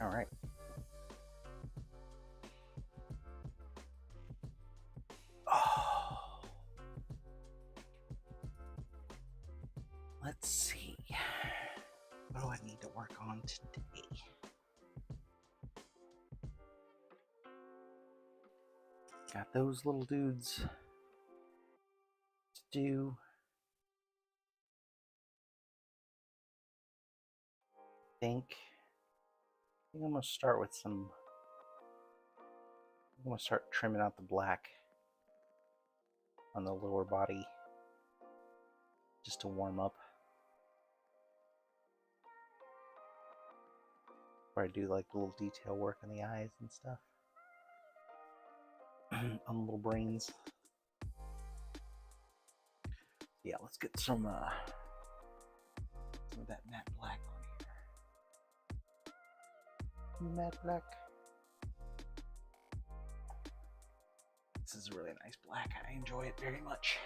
All right. Oh. Let's see. What do I need to work on today? Got those little dudes to do. I think I'm gonna start with some. I'm gonna start trimming out the black on the lower body just to warm up. Where I do like the little detail work on the eyes and stuff. On the little brains. Yeah, let's get some of that matte black on here. Matte black. This is a really nice black. I enjoy it very much.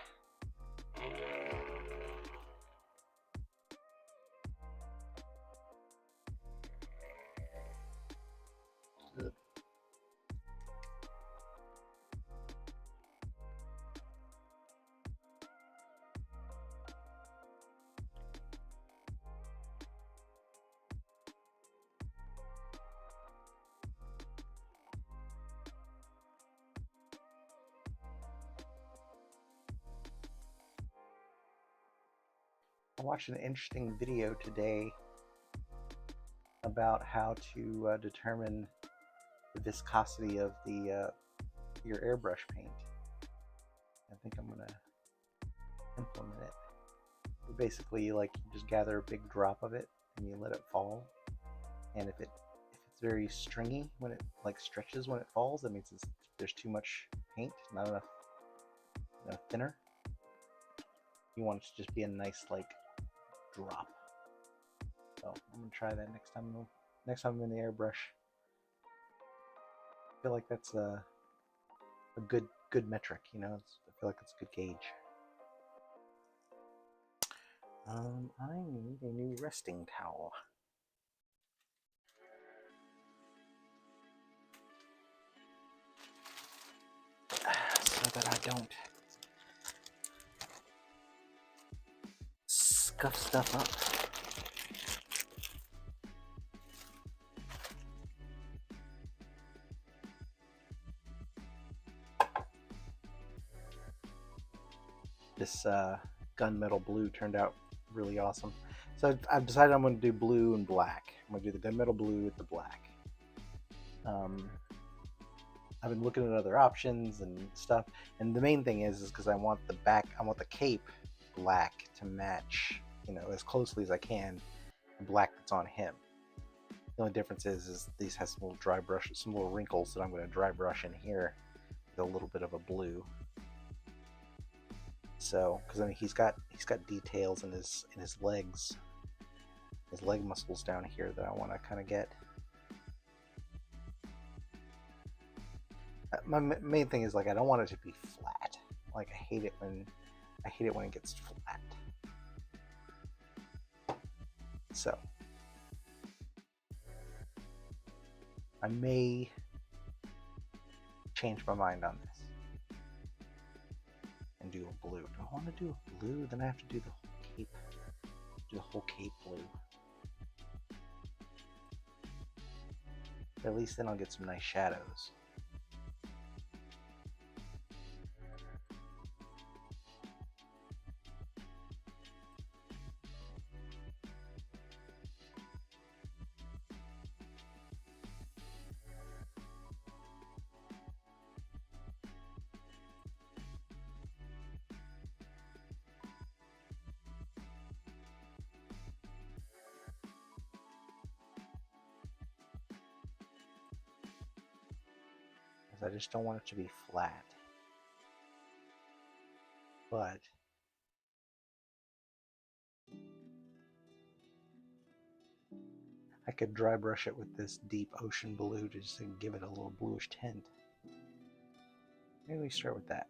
I watched an interesting video today about how to determine the viscosity of the your airbrush paint. I think I'm gonna implement it. But basically, you just gather a big drop of it and you let it fall. And if it's very stringy when it stretches when it falls, that means there's too much paint, not enough thinner. You want it to just be a nice drop. So I'm gonna try that next time. Next time I'm in the airbrush. I feel like that's a good metric. I feel like it's a good gauge. I need a new resting towel. So that I don't scuff stuff up. This gunmetal blue turned out really awesome. So I've decided I'm going to do blue and black. I'm going to do the gunmetal blue with the black. I've been looking at other options and stuff, and the main thing is because I want the cape black to match, as closely as I can, the black that's on him. The only difference is these has some little dry brush, some little wrinkles that I'm going to dry brush in here with a little bit of a blue. So, because he's got details in his legs, his leg muscles down here that I want to kind of get. My main thing is I don't want it to be flat. I hate it when it gets flat. So I may change my mind on this and do a blue. Do I want to do a blue? Then I have to do the whole cape. Do the whole cape blue. But at least then I'll get some nice shadows. I just don't want it to be flat. But I could dry brush it with this deep ocean blue just to give it a little bluish tint. Maybe we start with that.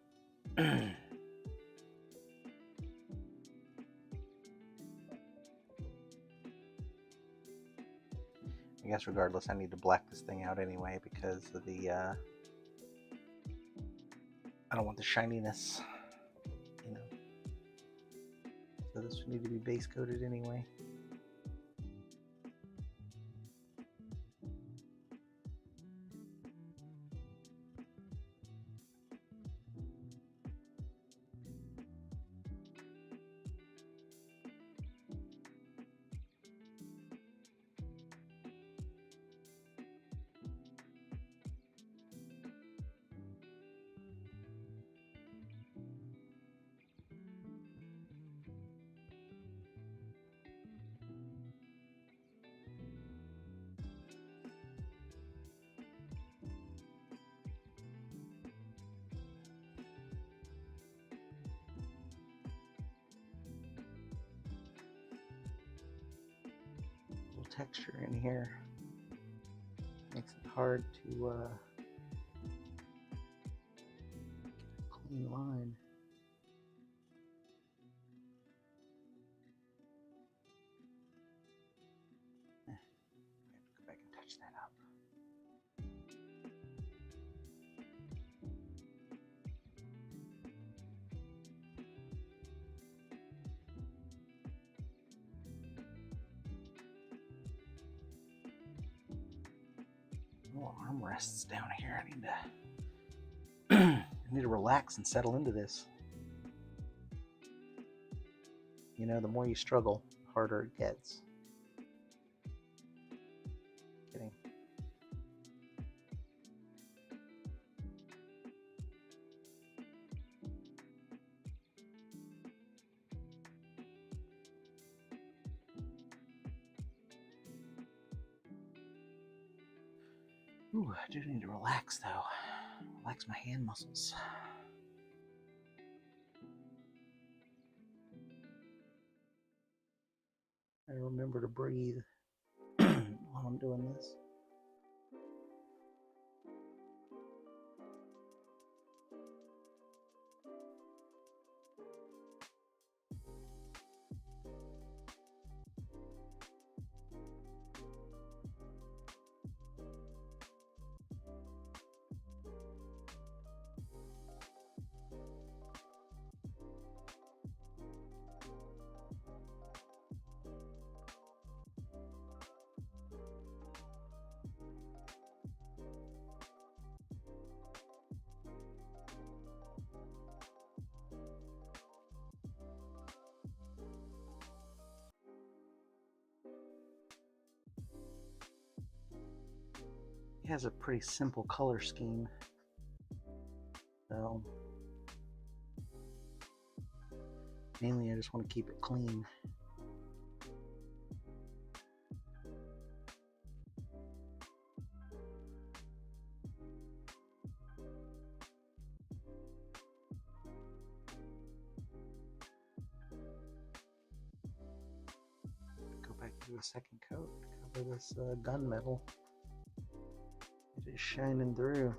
I guess regardless, I need to black this thing out anyway because of the, I don't want the shininess, you know. So this would need to be base coated anyway. Texture in here makes it hard to get a clean line. I have to go back and touch that up. Little armrests down here. I need to relax and settle into this. You know, the more you struggle, the harder it gets. Kidding. Ooh, I do need to relax though. Relax my hand muscles. I remember to breathe while I'm doing this. It has a pretty simple color scheme, so mainly I just want to keep it clean. Go back to the second coat to cover this gunmetal. It is shining through.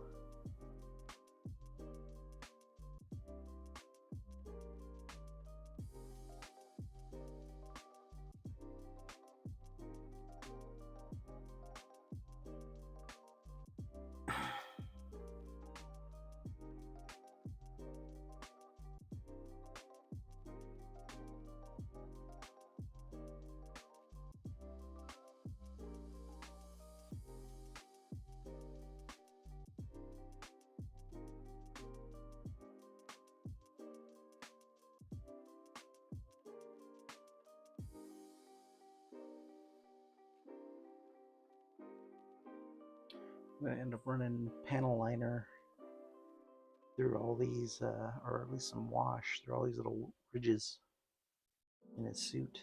I'm going to end up running panel liner through all these, or at least some wash through all these little ridges in his suit.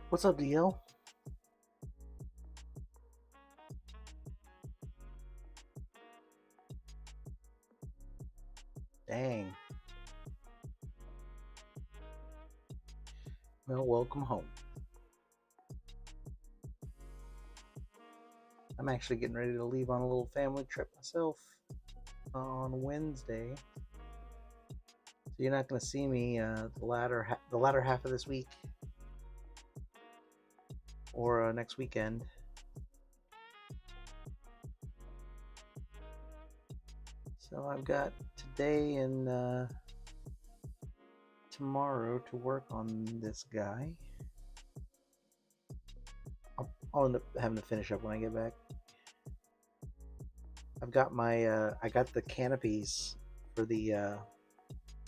What's up, DL? Dang. Well, welcome home. I'm actually getting ready to leave on a little family trip myself on Wednesday. So you're not going to see me the latter half of this week or next weekend. So I've got today and tomorrow to work on this guy. I'll end up having to finish up when I get back. I've got I got the canopies for the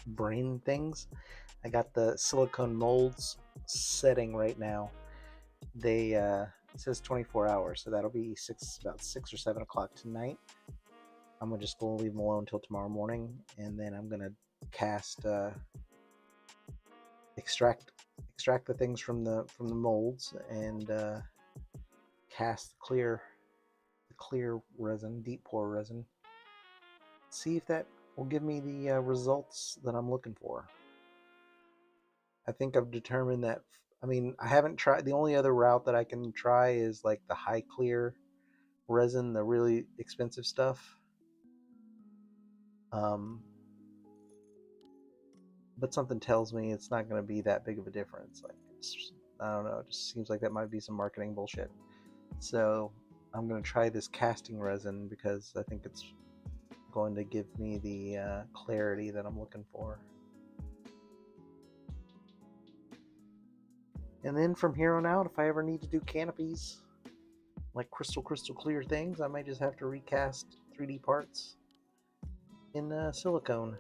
brain things. I got the silicone molds setting right now. It says 24 hours, so that'll be about 6 or 7 o'clock tonight. I'm just gonna leave them alone until tomorrow morning, and then I'm gonna cast extract the things from the molds and cast the clear resin, deep pour resin. See if that will give me the results that I'm looking for. I think I've determined that. I mean, I haven't tried. The only other route that I can try is like the high clear resin, the really expensive stuff. But something tells me it's not going to be that big of a difference. Like, I don't know. It just seems like that might be some marketing bullshit. So I'm going to try this casting resin because I think it's going to give me the clarity that I'm looking for. And then from here on out, if I ever need to do canopies, like crystal clear things, I might just have to recast 3D parts in silicone.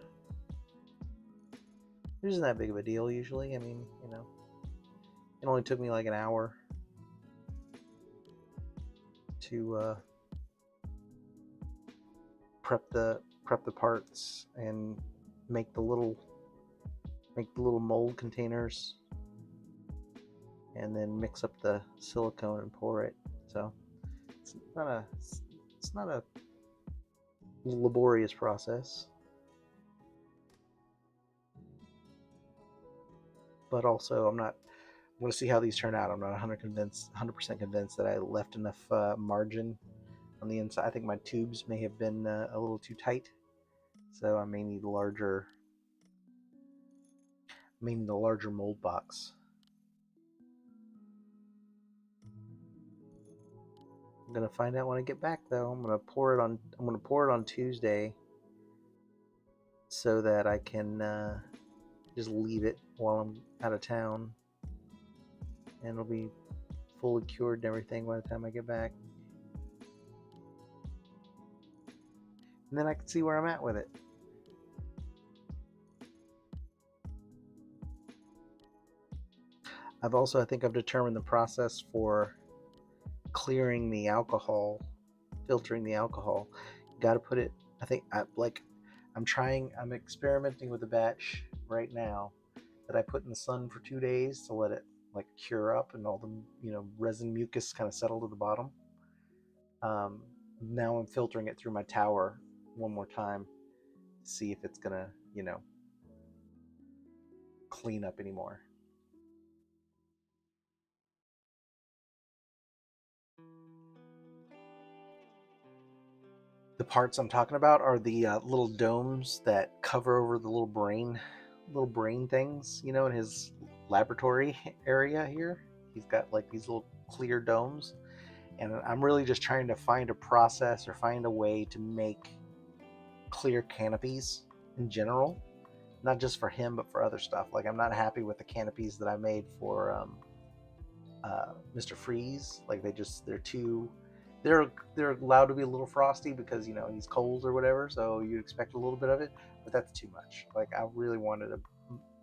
It isn't that big of a deal usually. I mean, it only took me like an hour to prep the parts and make the little mold containers, and then mix up the silicone and pour it. So it's not a laborious process, but also I'm going to see how these turn out. I'm not 100% convinced that I left enough margin on the inside. I think my tubes may have been a little too tight, so I may need a larger mold box. I'm gonna find out when I get back, though. I'm gonna pour it on Tuesday, so that I can just leave it while I'm out of town, and it'll be fully cured and everything by the time I get back. And then I can see where I'm at with it. I think I've determined the process for clearing the alcohol, filtering the alcohol. You got to put it. I'm experimenting with a batch right now that I put in the sun for 2 days to let it like cure up and all the resin mucus kind of settle to the bottom. Now I'm filtering it through my tower one more time to see if it's gonna clean up anymore. The parts I'm talking about are the little domes that cover over the little brain things, in his laboratory area here. He's got like these little clear domes, and I'm really just trying to find a process or find a way to make clear canopies in general, not just for him but for other stuff. Like, I'm not happy with the canopies that I made for Mr. Freeze. Like, they're allowed to be a little frosty because he's cold or whatever, so you expect a little bit of it, but that's too much. Like, I really wanted a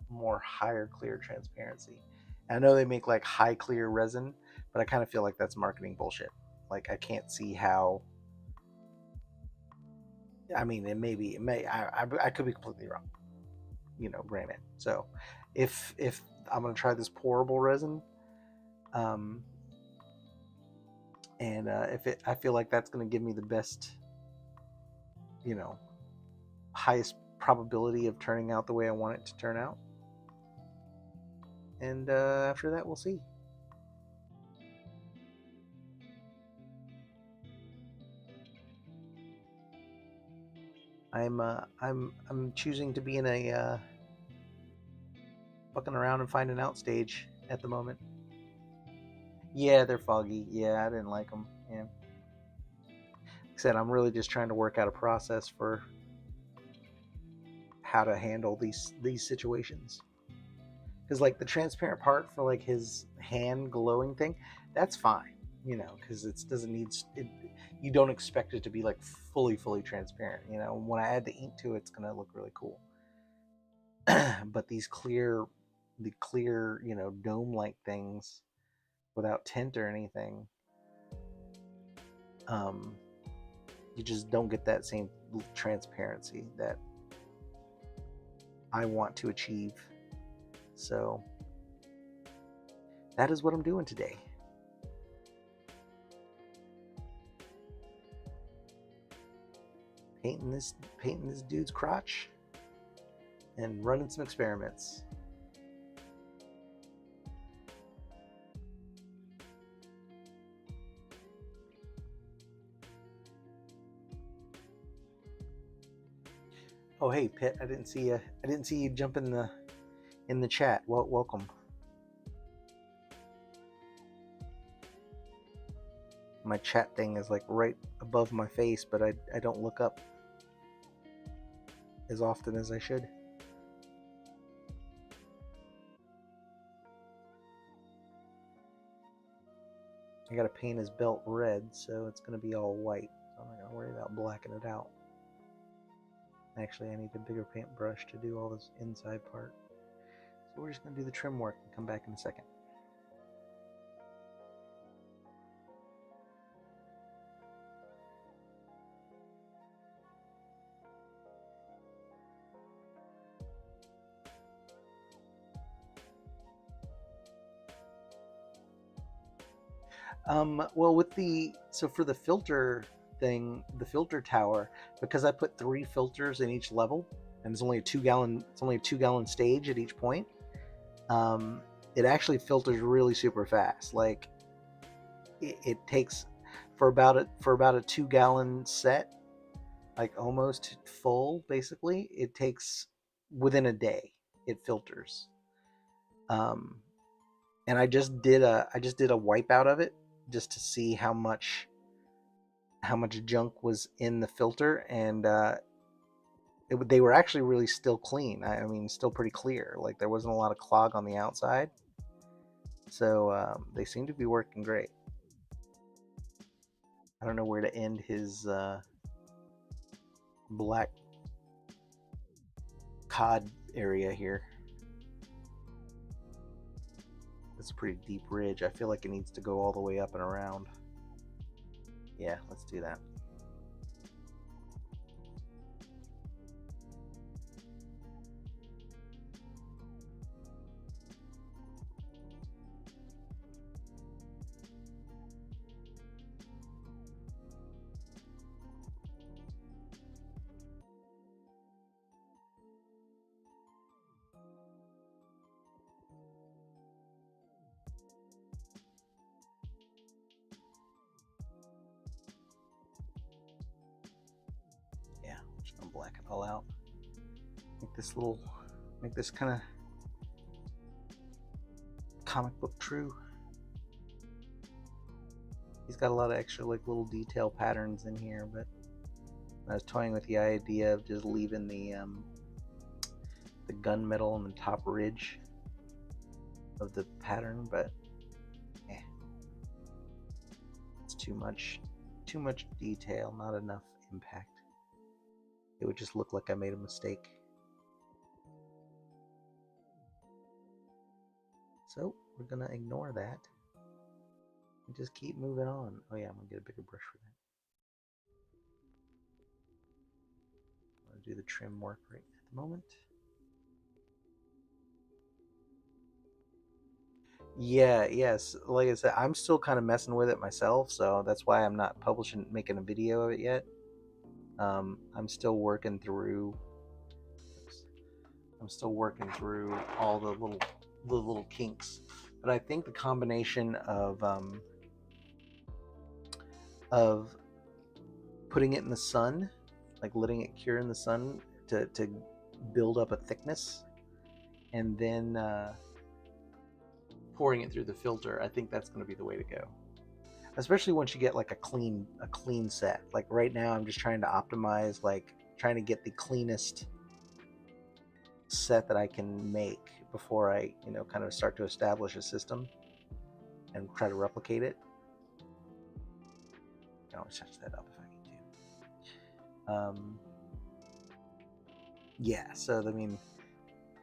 more higher clear transparency. And I know they make like high clear resin, but I kind of feel like that's marketing bullshit. Like, I can't see how. I mean, I could be completely wrong, granted. So if I'm gonna try this pourable resin, Um, and I feel like that's going to give me the best, you know, highest probability of turning out the way I want it to turn out. And after that, we'll see. I'm choosing to be in a fucking around and finding out stage at the moment. Yeah, they're foggy. Yeah, I didn't like them. Yeah. Like I said, I'm really just trying to work out a process for how to handle these situations. Because like the transparent part for like his hand glowing thing, that's fine, you know, because it doesn't need it. You don't expect it to be like fully transparent. You know, when I add the ink to it, it's gonna look really cool. But the clear, you know, dome-like things without tint or anything, um, you just don't get that same transparency that I want to achieve. So that is what I'm doing today. Painting this dude's crotch and running some experiments. Oh hey Pitt, I didn't see you. I didn't see you jump in the chat. Well, welcome. My chat thing is like right above my face, but I don't look up as often as I should. I gotta paint his belt red, so it's gonna be all white. So I'm not gonna worry about blacking it out. Actually, I need a bigger paintbrush to do all this inside part. So we're just gonna do the trim work and come back in a second. Well, for the filter thing, the filter tower, because I put 3 filters in each level, and it's only a 2-gallon stage at each point. It actually filters really super fast. Like it takes for about a 2-gallon set, like almost full, basically. It takes within a day. It filters. And I just did a wipeout of it just to see how much junk was in the filter, and they were actually really still clean. I mean, still pretty clear. Like there wasn't a lot of clog on the outside, so they seem to be working great. I don't know where to end his black cod area here. It's a pretty deep ridge. I feel like it needs to go all the way up and around. Yeah, let's do that. Just gonna black it all out. Make this kind of comic book true. He's got a lot of extra like little detail patterns in here, but I was toying with the idea of just leaving the gunmetal on the top ridge of the pattern, but it's too much detail, not enough impact. It would just look like I made a mistake. So we're gonna ignore that and just keep moving on. Oh yeah, I'm gonna get a bigger brush for that. I'm gonna do the trim work right at the moment. Yeah, yes. Like I said, I'm still kind of messing with it myself, so that's why I'm not making a video of it yet. I'm still working through. I'm still working through all the little kinks, but I think the combination of putting it in the sun, like letting it cure in the sun to build up a thickness, and then pouring it through the filter, I think that's going to be the way to go. Especially once you get like a clean set. Like right now, I'm just trying to optimize, like trying to get the cleanest set that I can make before I, kind of start to establish a system and try to replicate it. I can always touch that up if I need to. Yeah, so I mean,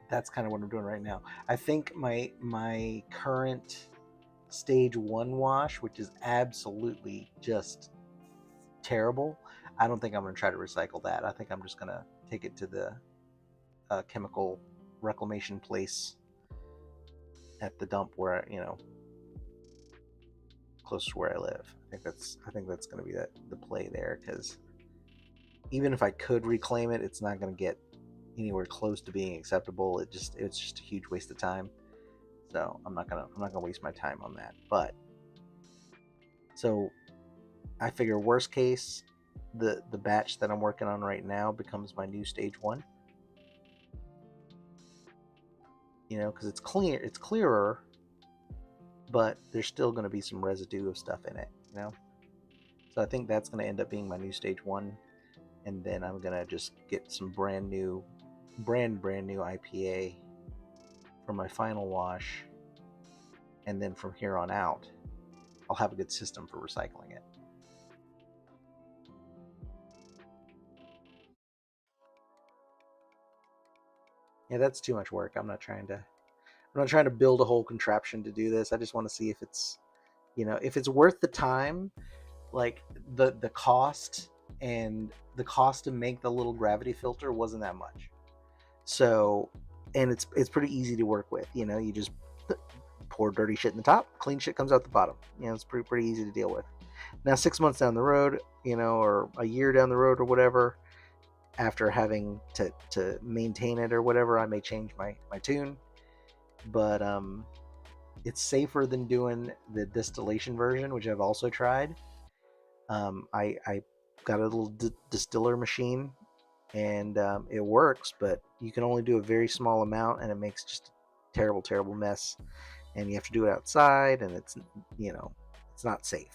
that's kind of what I'm doing right now. I think my current stage 1 wash, which is absolutely just terrible, I don't think I'm going to try to recycle that. I think I'm just going to take it to the chemical reclamation place at the dump where, close to where I live. I think that's going to be the play there, because even if I could reclaim it, it's not going to get anywhere close to being acceptable. It's just a huge waste of time. So I'm not gonna waste my time on that. But so I figure worst case, the batch that I'm working on right now becomes my new stage 1. Because it's clearer, but there's still going to be some residue of stuff in it. So I think that's going to end up being my new stage 1, and then I'm going to just get some brand new IPA for my final wash, and then from here on out, I'll have a good system for recycling it. Yeah, that's too much work. I'm not trying to build a whole contraption to do this. I just want to see if it's worth the time, like the cost, and the cost to make the little gravity filter wasn't that much. So, and it's pretty easy to work with. You just pour dirty shit in the top, clean shit comes out the bottom. It's pretty easy to deal with. Now, 6 months down the road, or a year down the road or whatever, after having to maintain it or whatever, I may change my tune. But it's safer than doing the distillation version, which I've also tried. I got a little distiller machine, and it works, but you can only do a very small amount, and it makes just a terrible mess. And you have to do it outside, and it's not safe,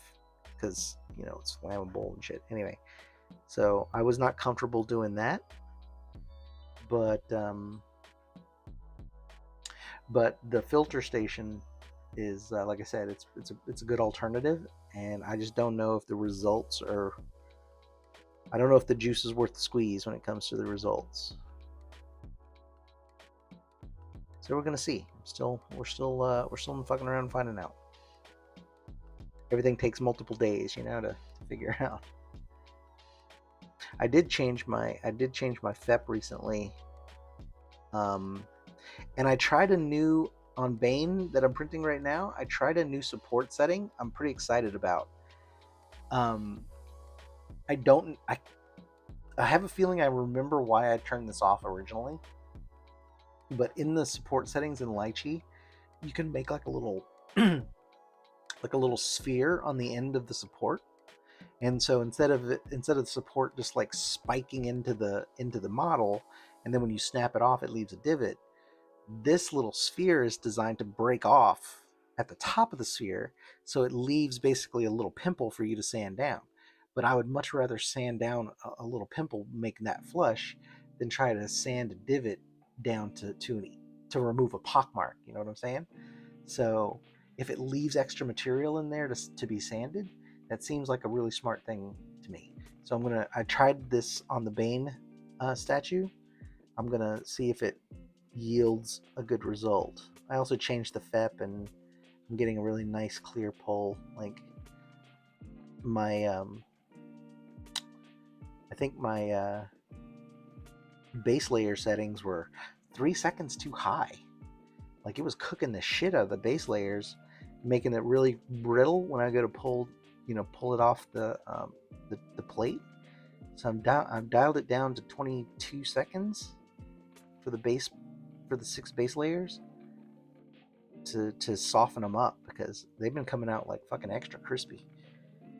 because it's flammable and shit. Anyway, so I was not comfortable doing that, but the filter station is, like I said, it's a good alternative, and I just don't know if the results are. I don't know if the juice is worth the squeeze when it comes to the results. So we're gonna see. We're still fucking around and finding out. Everything takes multiple days, to figure out. I did change my FEP recently, and I tried a new on Bane that I'm printing right now. I tried a new support setting. I'm pretty excited about. I have a feeling I remember why I turned this off originally. But in the support settings in Lychee, you can make like a little like a little sphere on the end of the support. And so instead of the support just like spiking into the model, and then when you snap it off, it leaves a divot, this little sphere is designed to break off at the top of the sphere, so it leaves basically a little pimple for you to sand down. But I would much rather sand down a little pimple, making that flush, than try to sand a divot down to remove a pockmark. You know what I'm saying? So if it leaves extra material in there to be sanded, that seems like a really smart thing to me. So I tried this on the Bane statue. I'm gonna see if it yields a good result. I also changed the FEP, and I'm getting a really nice clear pull. Like my I think my base layer settings were 3 seconds too high. Like it was cooking the shit out of the base layers, making it really brittle when I go to pull it off the plate. So I've dialed it down to 22 seconds for the base, for the 6 base layers, to soften them up, because they've been coming out like fucking extra crispy,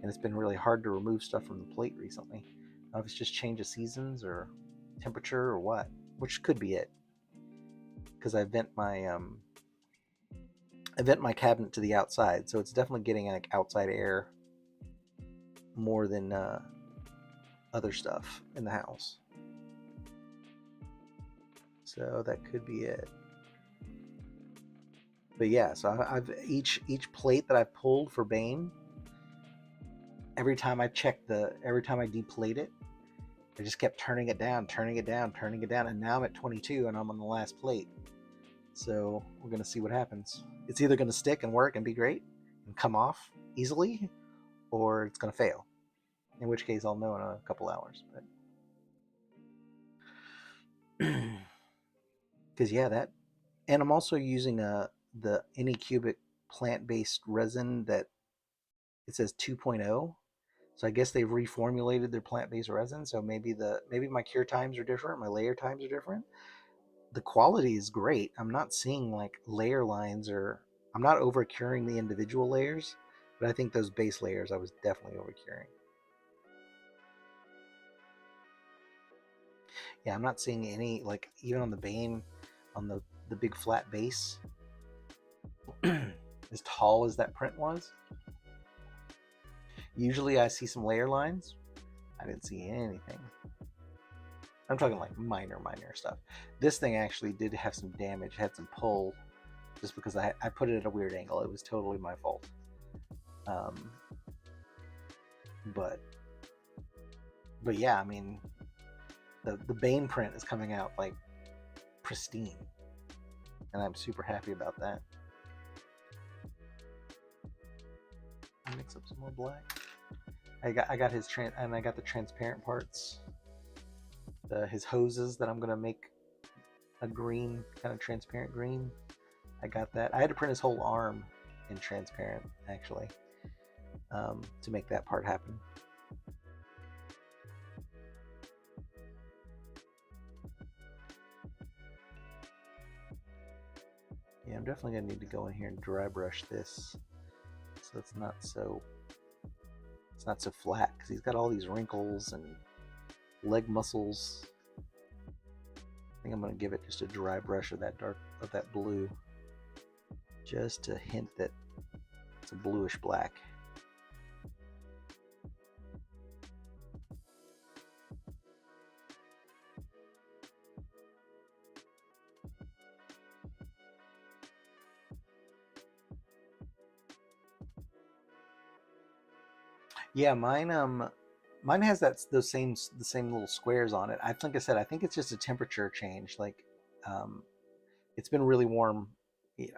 and it's been really hard to remove stuff from the plate recently. I don't know if it's just change of seasons or temperature or what, which could be it, because I vent my cabinet to the outside, so it's definitely getting like outside air more than other stuff in the house. So that could be it. But yeah, so I've each plate that I've pulled for Bane, every time I deplate it, I just kept turning it down, and now I'm at 22 and I'm on the last plate. So we're gonna see what happens. It's either gonna stick and work and be great and come off easily, or it's gonna fail. In which case I'll know in a couple hours. But because yeah, that, and I'm also using the Anycubic plant-based resin that it says 2.0. So I guess they've reformulated their plant-based resin. So maybe my cure times are different, my layer times are different. The quality is great. I'm not seeing like layer lines, or I'm not over curing the individual layers, but I think those base layers I was definitely over curing. Yeah, I'm not seeing any, like even on the Bane, on the big flat base, as tall as that print was. Usually I see some layer lines. I didn't see anything. I'm talking like minor stuff. This thing actually did have some damage, had some pull, just because I put it at a weird angle. It was totally my fault. But yeah, I mean, the Bane print is coming out like pristine, and I'm super happy about that. I'll mix up some more black. I got his and I got the transparent parts. His hoses that I'm gonna make a green, kind of transparent green. I got that. I had to print his whole arm in transparent, actually, to make that part happen. Yeah, I'm definitely gonna need to go in here and dry brush this, so it's not so flat, because he's got all these wrinkles and leg muscles. I think I'm gonna give it just a dry brush of that blue, just to hint that it's a bluish black. Yeah, mine has the same little squares on it. I think it's just a temperature change. Like, it's been really warm.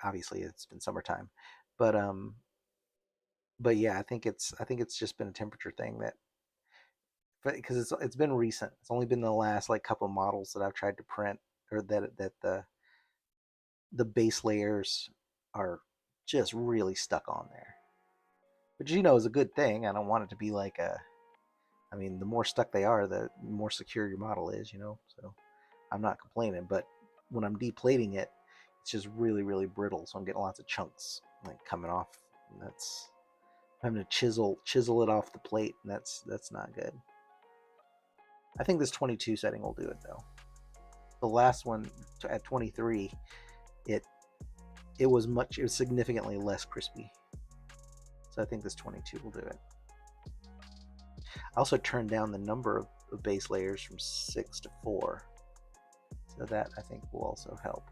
Obviously, it's been summertime, but yeah, I think it's just been a temperature thing, that, but because it's been recent. It's only been the last like couple of models that I've tried to print, or that the base layers are just really stuck on there, which is a good thing. I don't want it to be like I mean, the more stuck they are, the more secure your model is, So I'm not complaining, but when I'm deplating it, it's just really, really brittle. So I'm getting lots of chunks like coming off. And that's, I'm having to chisel it off the plate, and that's not good. I think this 22 setting will do it though. The last one at 23, it was significantly less crispy. So I think this 22 will do it. I also turned down the number of base layers from 6 to 4. So that, I think, will also help.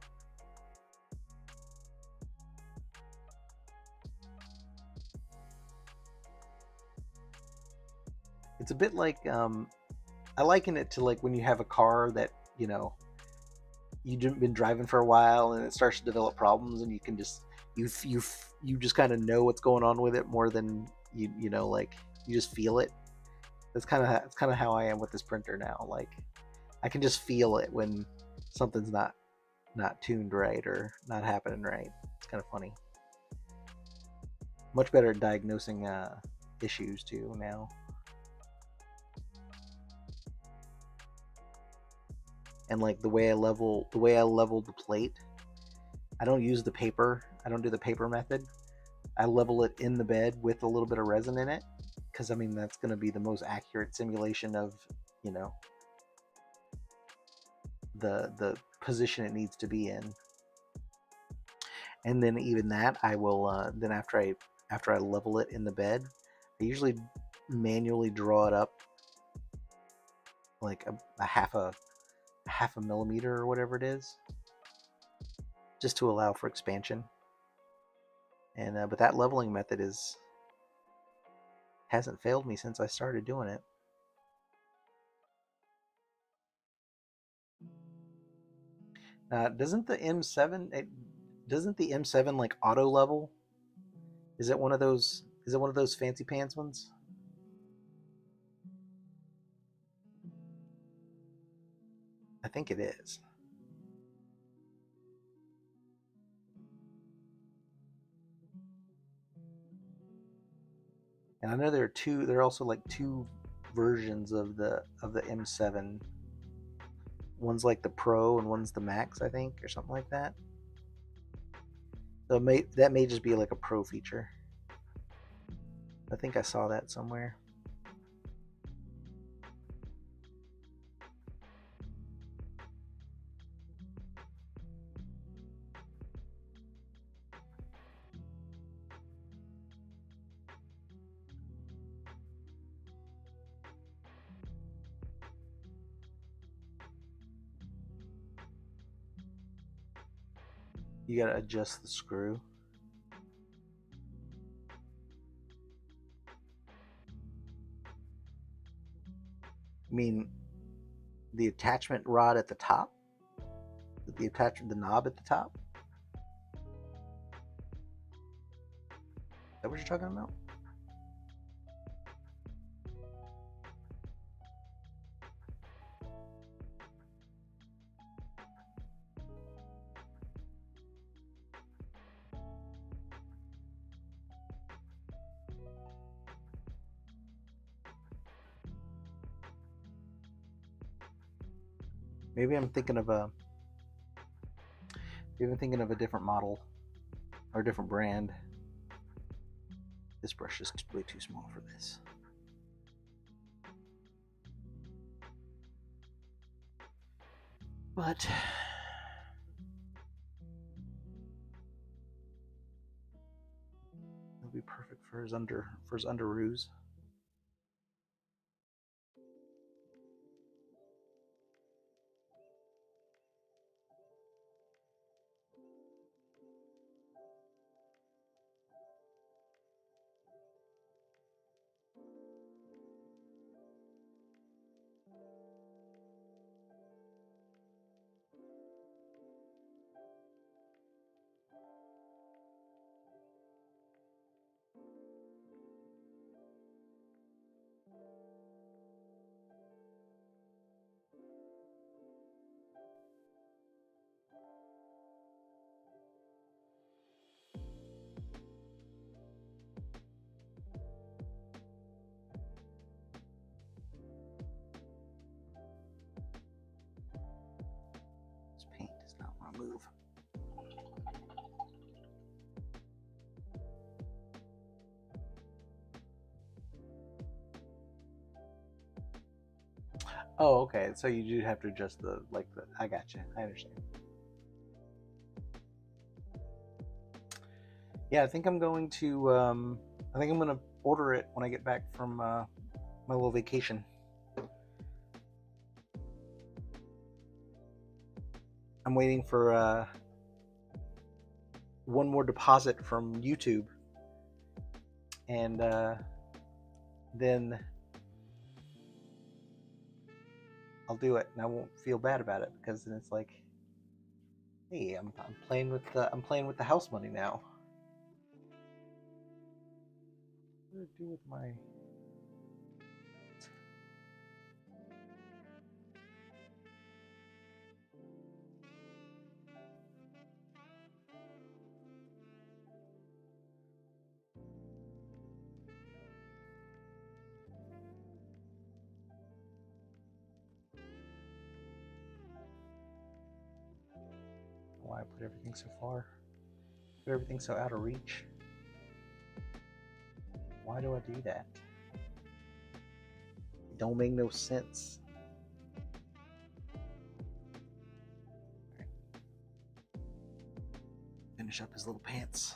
It's a bit like, I liken it to like when you have a car that, you've been driving for a while and it starts to develop problems, and you can just, you just kind of know what's going on with it more than like you just feel it. It's kind of how I am with this printer now. Like, I can just feel it when something's not not tuned right or not happening right. It's kind of funny. Much better at diagnosing issues too now. And like the way I level the plate, I don't use the paper. I don't do the paper method. I level it in the bed with a little bit of resin in it, because I mean that's going to be the most accurate simulation of, you know, the position it needs to be in. And then even that, I will then after I level it in the bed, I usually manually draw it up like a half a millimeter or whatever it is, just to allow for expansion. And but that leveling method hasn't failed me since I started doing it. Doesn't the M7 like auto level? Is it one of those fancy pants ones? I think it is. And I know there are also like two versions of the M7. One's like the Pro and one's the Max, I think, or something like that. So that may just be like a Pro feature. I think I saw that somewhere. You gotta adjust the screw. I mean, the attachment rod at the top? The knob at the top? Is that what you're talking about? Maybe I'm thinking of a different model or a different brand. This brush is way too small for this. But it'll be perfect for his underoos. This paint does not want to move. Oh, okay. So you do have to adjust I got you. I understand. Yeah, I think I'm going to order it when I get back from my little vacation. I'm waiting for one more deposit from YouTube, and then I'll do it, and I won't feel bad about it, because then it's like, hey, I'm playing with the house money now. What do I do with my? why I put everything so far. Put everything so out of reach. Why do I do that? It don't make no sense. Finish up his little pants.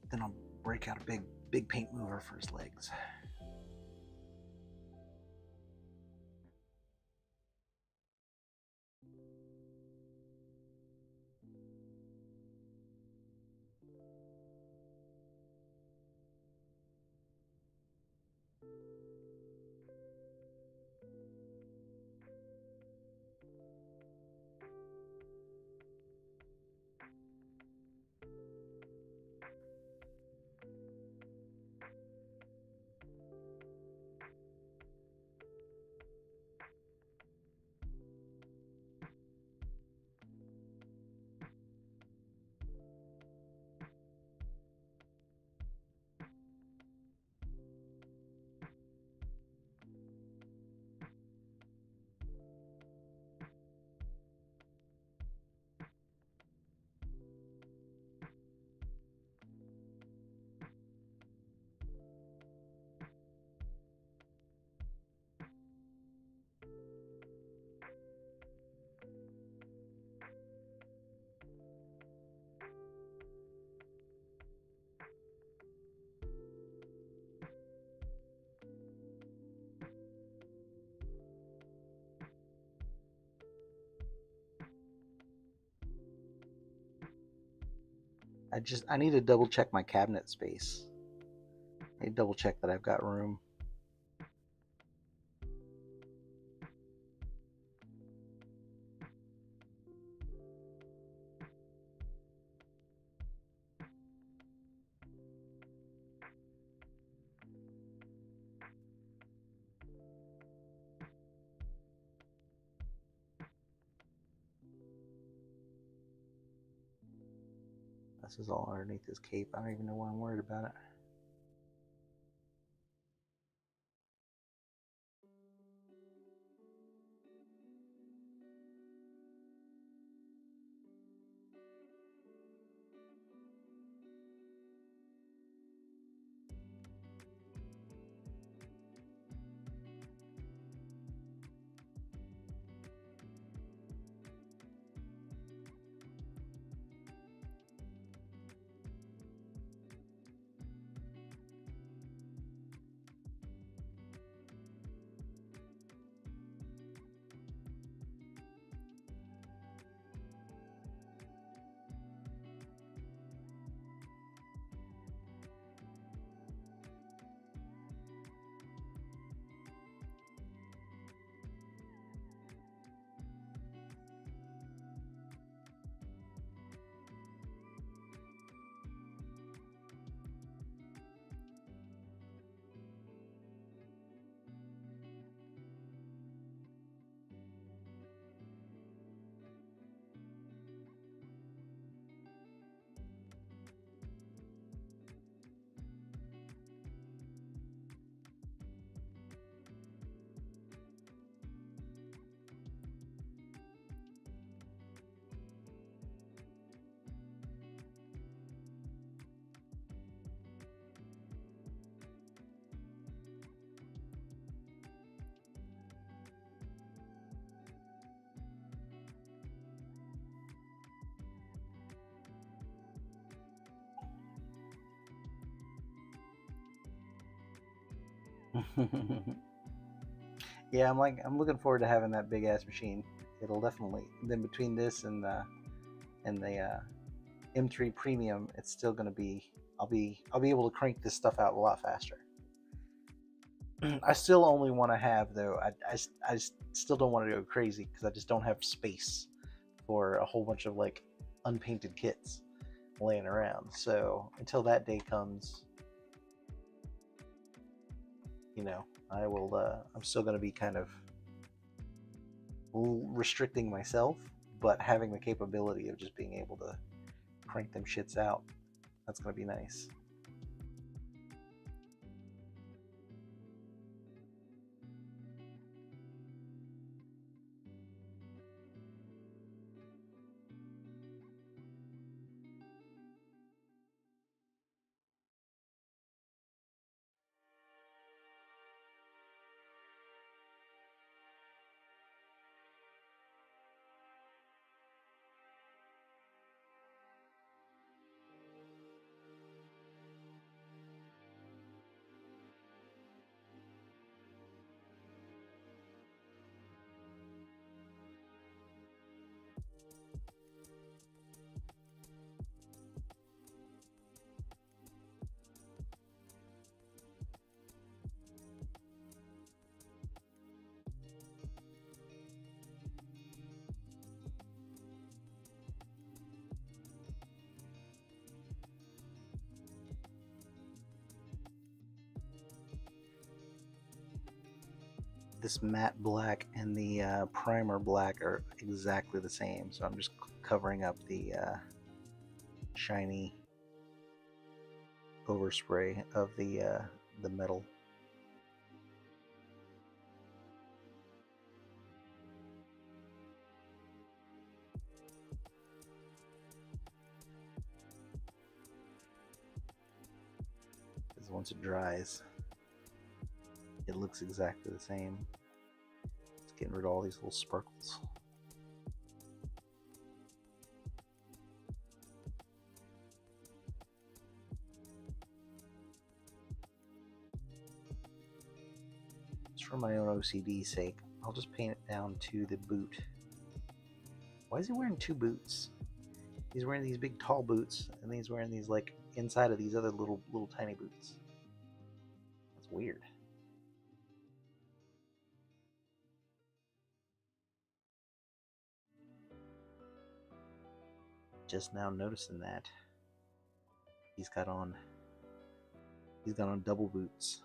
Then I'll break out a big paint mover for his legs. I need to double check my cabinet space. I need to double check that I've got room. This is all underneath his cape. I don't even know why I'm worried about it. Yeah, I'm looking forward to having that big ass machine. It'll definitely, then between this and the M3 Premium, it's still gonna be, I'll be able to crank this stuff out a lot faster. I still only want to have though. I still don't want to go crazy because I just don't have space for a whole bunch of like unpainted kits laying around. So until that day comes, you know, I will. I'm still going to be kind of restricting myself, but having the capability of just being able to crank them shits out. That's going to be nice. this matte black and the primer black are exactly the same, so I'm just covering up the shiny overspray of the metal. Because once it dries, it looks exactly the same. It's getting rid of all these little sparkles. Just for my own OCD's sake, I'll just paint it down to the boot. Why is he wearing two boots? He's wearing these big tall boots, and then he's wearing these like inside of these other little tiny boots. That's weird. Just now noticing that he's got on double boots.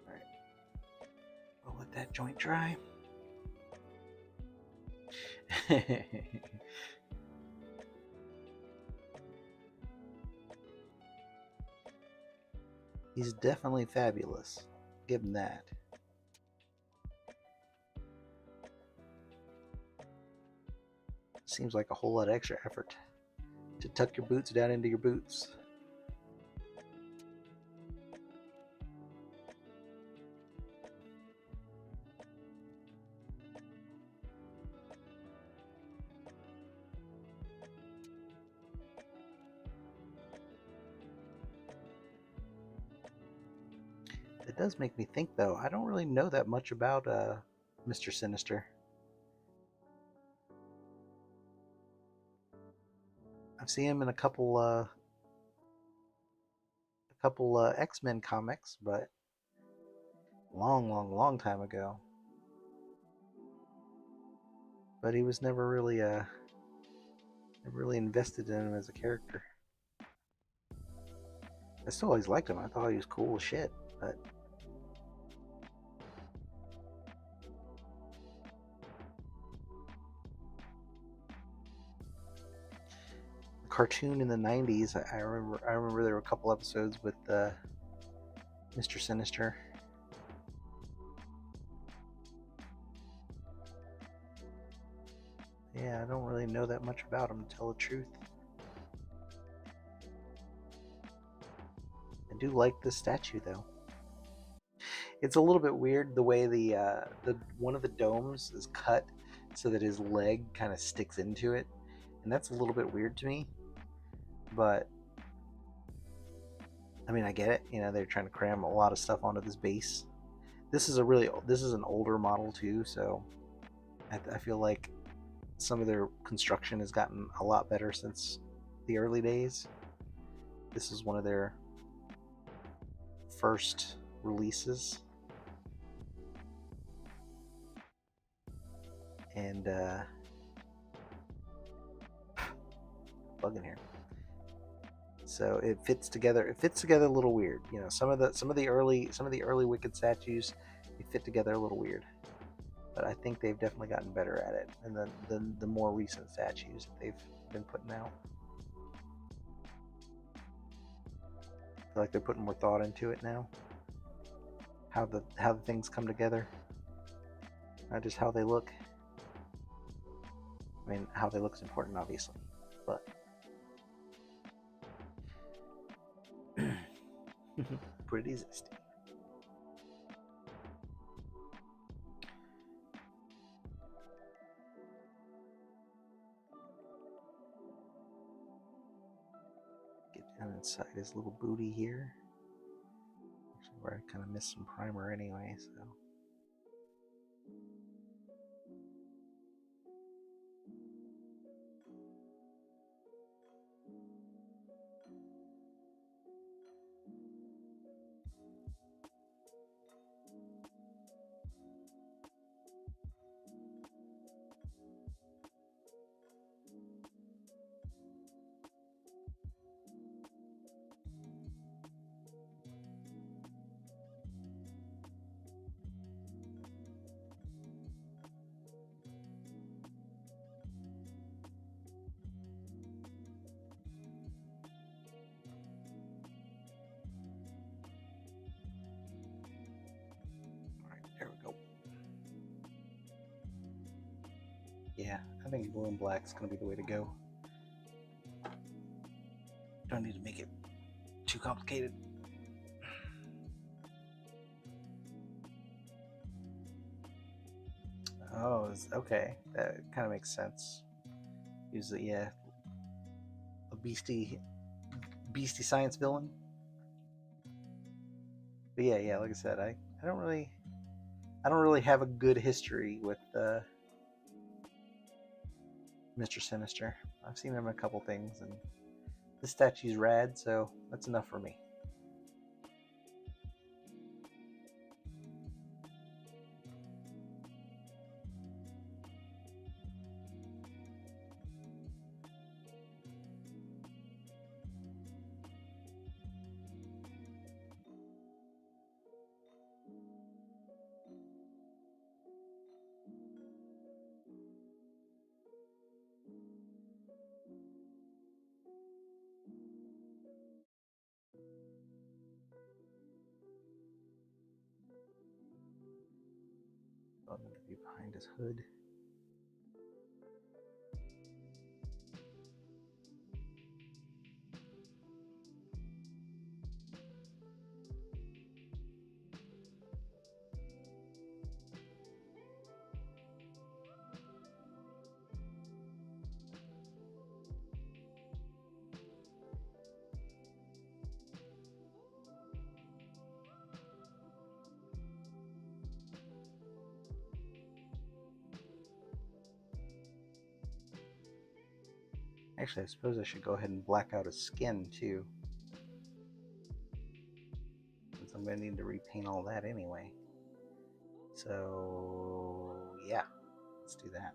Alright. We'll let that joint dry. He's definitely fabulous. Give him that. Seems like a whole lot of extra effort to tuck your boots down into your boots. It does make me think, though. I don't really know that much about Mr. Sinister. I've seen him in a couple X-Men comics, but long time ago. But he was never really invested in him as a character. I still always liked him. I thought he was cool as shit, but cartoon in the 90s, I remember there were a couple episodes with Mr. Sinister. Yeah, I don't really know that much about him, to tell the truth. I do like this statue, though. It's a little bit weird the way the one of the domes is cut so that his leg kind of sticks into it, and that's a little bit weird to me. But I mean, I get it. You know, they're trying to cram a lot of stuff onto this base. This is an older model too, so I feel like some of their construction has gotten a lot better since the early days. This is one of their first releases, and bug in here. So it fits together. It fits together a little weird. You know, some of the early Wicked statues, they fit together a little weird. But I think they've definitely gotten better at it, and the more recent statues that they've been putting out. I feel like they're putting more thought into it now. How the things come together, not just how they look. I mean, how they look is important, obviously, but pretty zesty. Get down inside his little booty here. Actually, where I kind of missed some primer anyway, so. There we go. Yeah, I think blue and black is going to be the way to go. Don't need to make it too complicated. Oh, okay. That kind of makes sense. Usually, yeah, a beastie science villain. But yeah, like I said, I don't really have a good history with Mr. Sinister. I've seen him in a couple things, and this statue's rad, so that's enough for me. I'm going to be behind his hood. Actually, I suppose I should go ahead and black out his skin too, since I'm going to need to repaint all that anyway. So, yeah, let's do that.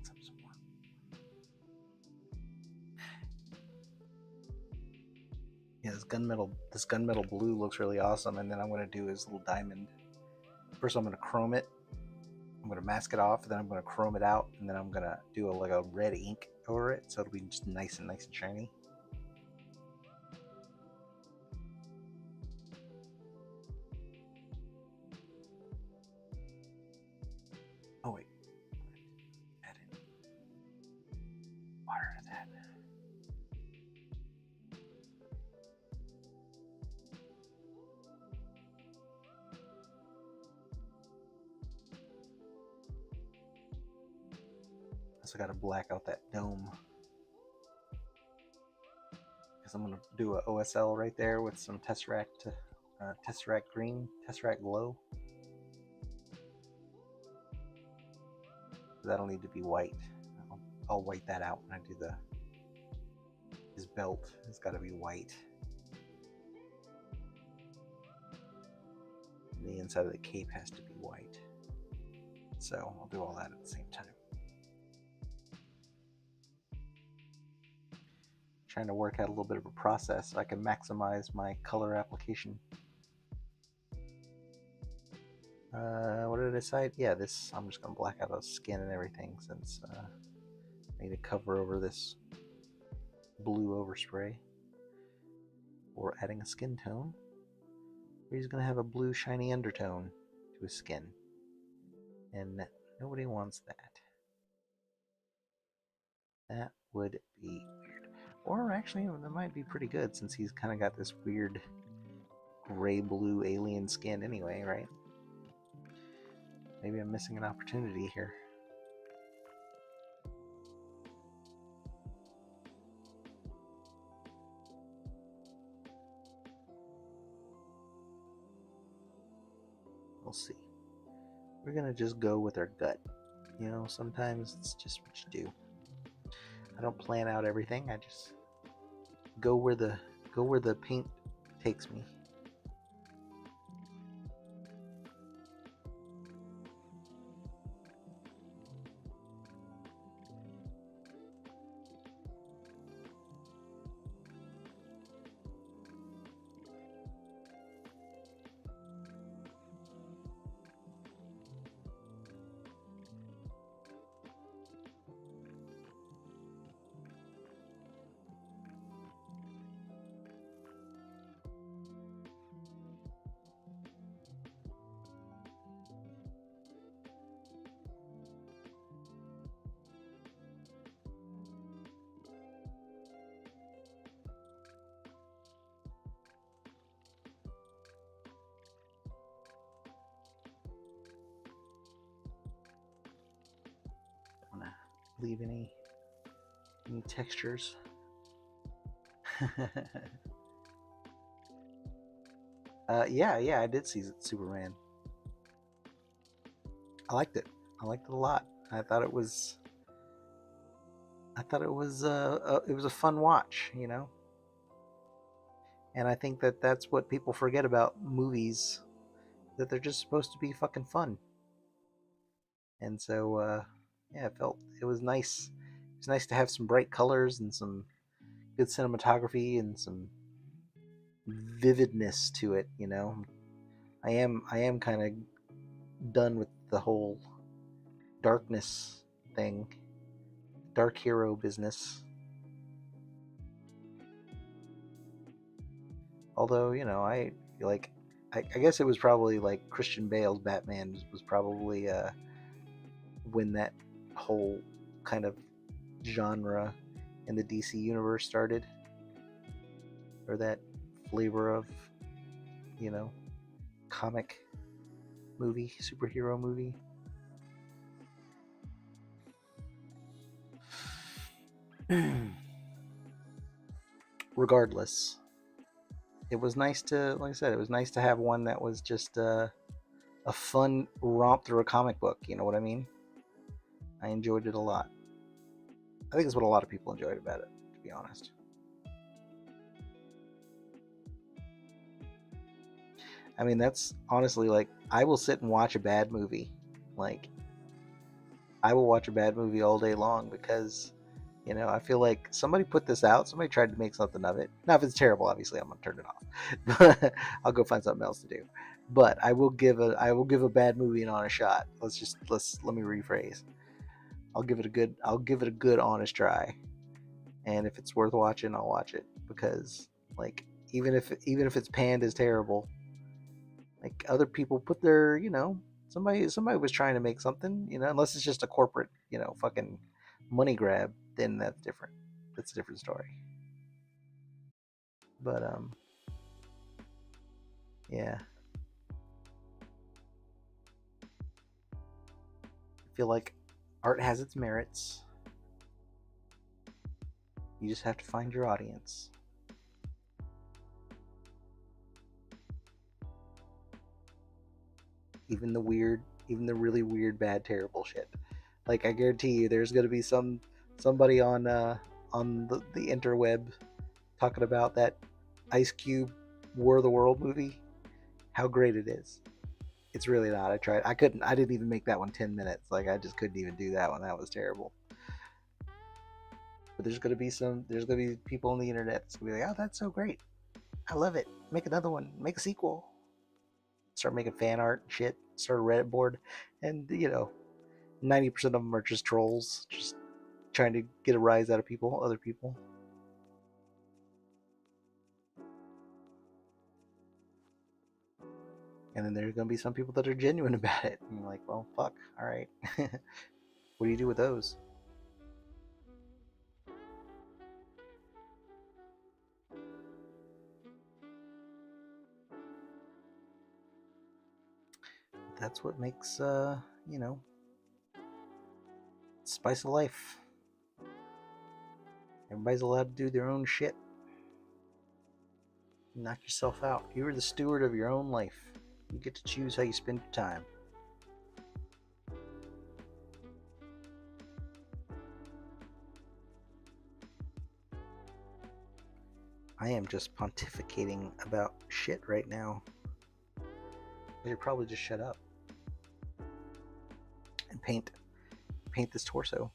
Some more. Yeah, this gunmetal blue looks really awesome, and then I'm going to do his little diamond. First, I'm going to chrome it. I'm going to mask it off, then I'm going to chrome it out, and then I'm going to do like a red ink over it, so it'll be just nice and shiny. Oh wait, add in water to that. Also got to black out that dome, because I'm going to do a OSL right there with some Tesseract green, Tesseract glow. That'll need to be white. I'll white that out when I do his belt. It's got to be white. And the inside of the cape has to be white. So I'll do all that at the same time. Trying to work out a little bit of a process so I can maximize my color application. What did I decide? Yeah, this, I'm just going to black out his skin and everything, since I need to cover over this blue overspray. Or adding a skin tone, where he's going to have a blue shiny undertone to his skin. And nobody wants that. That would be weird. Or actually, that might be pretty good, since he's kind of got this weird gray-blue alien skin anyway, right? Maybe I'm missing an opportunity here. we're gonna just go with our gut. You know, sometimes it's just what you do. I don't plan out everything. I just go where the paint takes me. Don't wanna leave any textures. Yeah, I did see Superman. I liked it. I liked it a lot. I thought it was it was a fun watch, you know. And I think that that's what people forget about movies, that they're just supposed to be fucking fun. And so yeah, it was nice. It was nice to have some bright colors and some good cinematography and some vividness to it, you know. I am kind of done with the whole darkness thing, dark hero business. Although, you know, I like I guess it was probably like Christian Bale's Batman was probably when that whole kind of genre in the DC universe started, or that flavor of, you know, comic movie, superhero movie. Regardless, it was nice to, like I said, it was nice to have one that was just a fun romp through a comic book. You know what I mean? I enjoyed it a lot. I think it's what a lot of people enjoyed about it, to be honest. I mean, that's honestly like, I will sit and watch a bad movie. Like, I will watch a bad movie all day long because, you know, I feel like somebody put this out. Somebody tried to make something of it. Now, if it's terrible, obviously, I'm gonna turn it off. I'll go find something else to do. But I will give a bad movie an honest shot. Let me rephrase. I'll give it a good honest try. And if it's worth watching, I'll watch it, because like, even if it's panned as terrible, like, other people put their, you know, somebody was trying to make something, you know, unless it's just a corporate, you know, fucking money grab, then that's different. That's a different story. But yeah, I feel like art has its merits. You just have to find your audience. Even the weird, even the really weird, bad, terrible shit. Like, I guarantee you, there's gonna be somebody on the interweb talking about that Ice Cube War of the World movie, how great it is. It's really not. I tried. I couldn't. I didn't even make that one 10 minutes. Like, I just couldn't even do that one. That was terrible. But there's gonna be some. There's gonna be people on the internet that's gonna be like, "Oh, that's so great. I love it. Make another one. Make a sequel." Start making fan art and shit. Start a Reddit board, and, you know, 90% of them are just trolls, just trying to get a rise out of people, other people. And then there's gonna be some people that are genuine about it. And you're like, well, fuck. All right. What do you do with those? That's what makes, you know, spice of life. Everybody's allowed to do their own shit. Knock yourself out. You're the steward of your own life. You get to choose how you spend your time. I am just pontificating about shit right now. I should probably just shut up and paint this torso.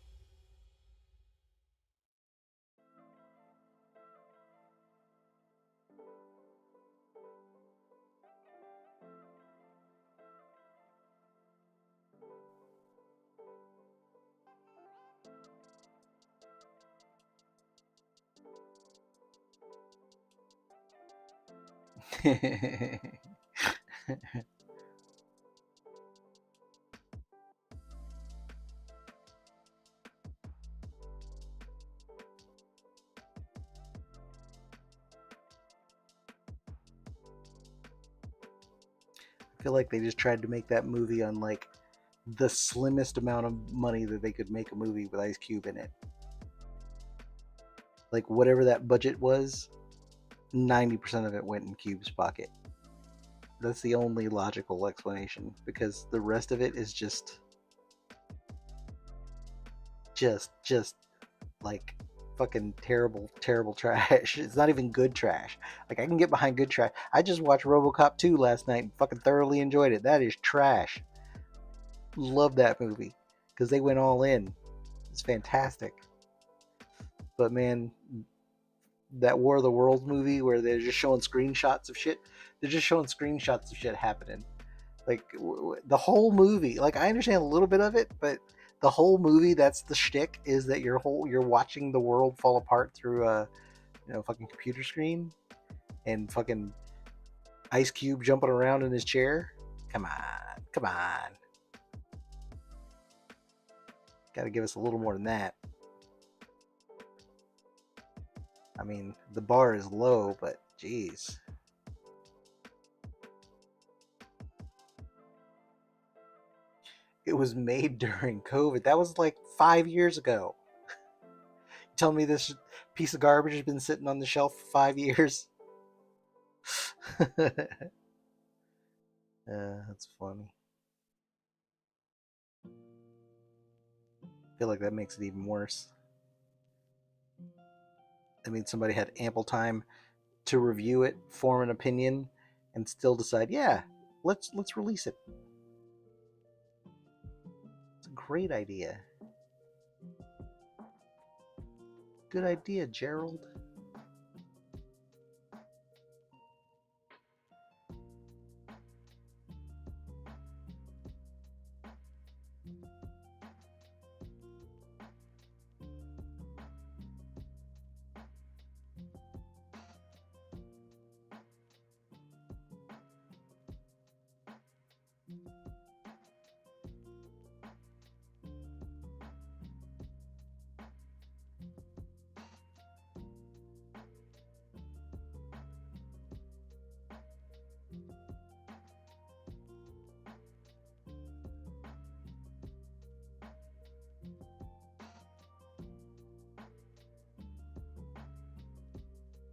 I feel like they just tried to make that movie on like the slimmest amount of money that they could make a movie with Ice Cube in it. Like whatever that budget was, 90% of it went in Cube's pocket. That's the only logical explanation, because the rest of it is just like fucking terrible trash. It's not even good trash. Like I can get behind good trash. I just watched RoboCop 2 last night and fucking thoroughly enjoyed it. That is trash. Love that movie because they went all in. It's fantastic. But man, that War of the Worlds movie where they're just showing screenshots of shit. They're just showing screenshots of shit happening. Like the whole movie. Like I understand a little bit of it, but the whole movie, that's the shtick, is that you're watching the world fall apart through a fucking computer screen, and fucking Ice Cube jumping around in his chair. Come on, come on. Got to give us a little more than that. I mean, the bar is low, but geez. It was made during COVID. That was like 5 years ago. You tell me this piece of garbage has been sitting on the shelf for 5 years? That's funny. I feel like that makes it even worse. I mean, somebody had ample time to review it, form an opinion, and still decide, yeah, let's release it. It's a great idea. Good idea, Gerald.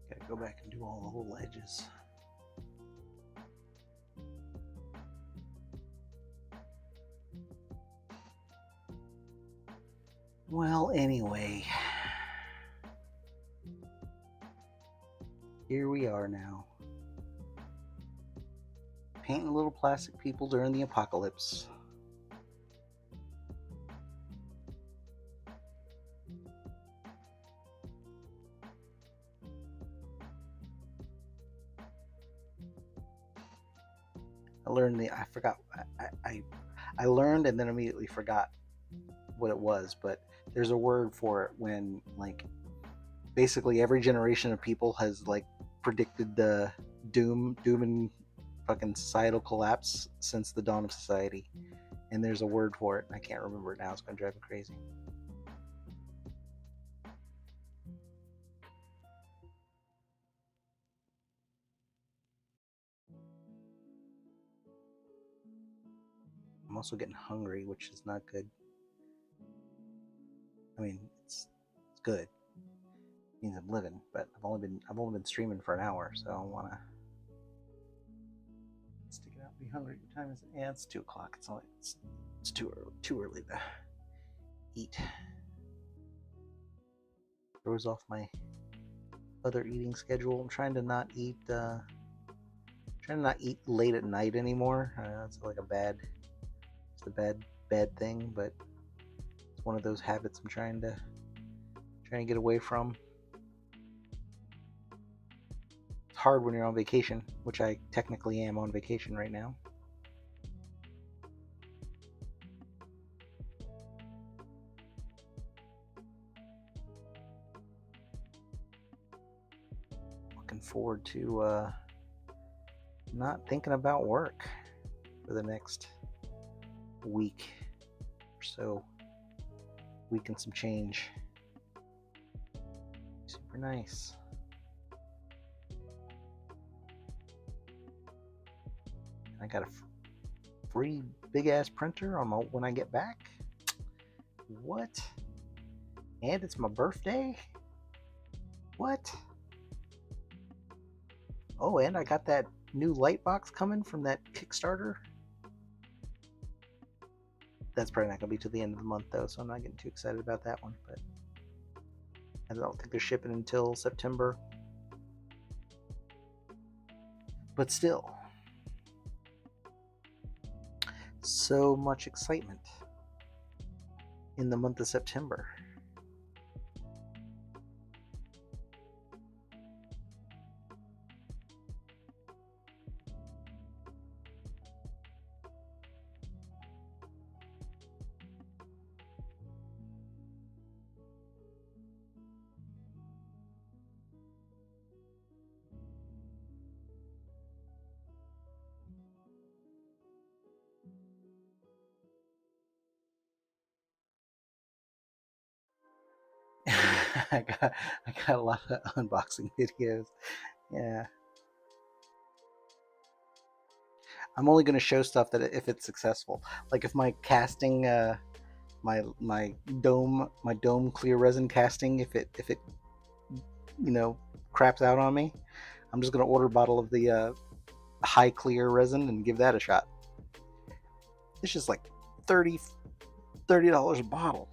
Gotta go back and do all the whole edges. Well, anyway, here we are now. Painting little plastic people during the apocalypse. I learned and then immediately forgot what it was, but there's a word for it when, like, basically every generation of people has like predicted the doom and fucking societal collapse since the dawn of society, and there's a word for it. I can't remember it now. It's gonna drive me crazy. I'm also getting hungry, which is not good. I mean, it's good. It means I'm living, but I've only been streaming for an hour, so I wanna stick it out and be hungry. What time is it? Yeah, it's 2 o'clock. It's too early to eat. Throws off my other eating schedule. I'm trying to not eat late at night anymore. It's like it's a bad thing, but it's one of those habits I'm trying to get away from. It's hard when you're on vacation, which I technically am on vacation right now. Looking forward to not thinking about work for the next week or so. Week and some change. Super nice. I got a free big ass printer on when I get back. What? And it's my birthday? What? Oh, and I got that new light box coming from that Kickstarter. That's probably not going to be till the end of the month, though, so I'm not getting too excited about that one. But I don't think they're shipping until September. But still, so much excitement in the month of September. I got a lot of unboxing videos. Yeah. I'm only going to show stuff that if it's successful. Like if my casting my dome clear resin casting, if it craps out on me, I'm just going to order a bottle of the high clear resin and give that a shot. It's just like $30 a bottle.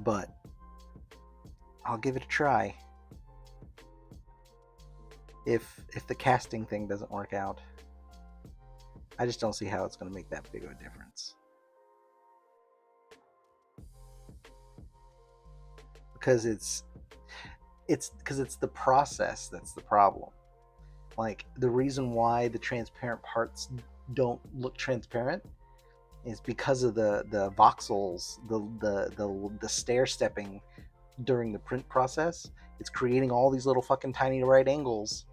But I'll give it a try. If the casting thing doesn't work out, I just don't see how it's going to make that big of a difference. Because it's the process that's the problem. Like the reason why the transparent parts don't look transparent is because of the voxels, the stair stepping during the print process. It's creating all these little fucking tiny right angles,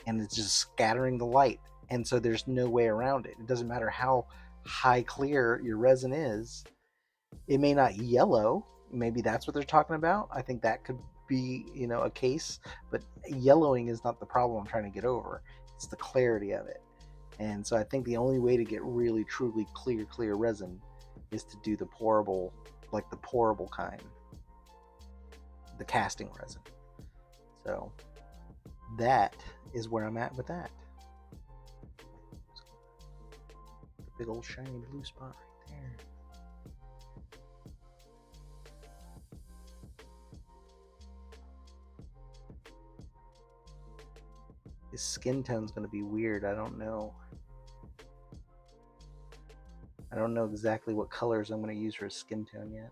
and it's just scattering the light. And so there's no way around it. It doesn't matter how high clear your resin is. It may not yellow. Maybe that's what they're talking about. I think that could be, a case, but yellowing is not the problem I'm trying to get over. It's the clarity of it. And so I think the only way to get really truly clear resin is to do the pourable, like the pourable kind, the casting resin. So that is where I'm at with that. The big old shiny blue spot right there. His skin tone's going to be weird. I don't know. I don't know exactly what colors I'm going to use for his skin tone yet.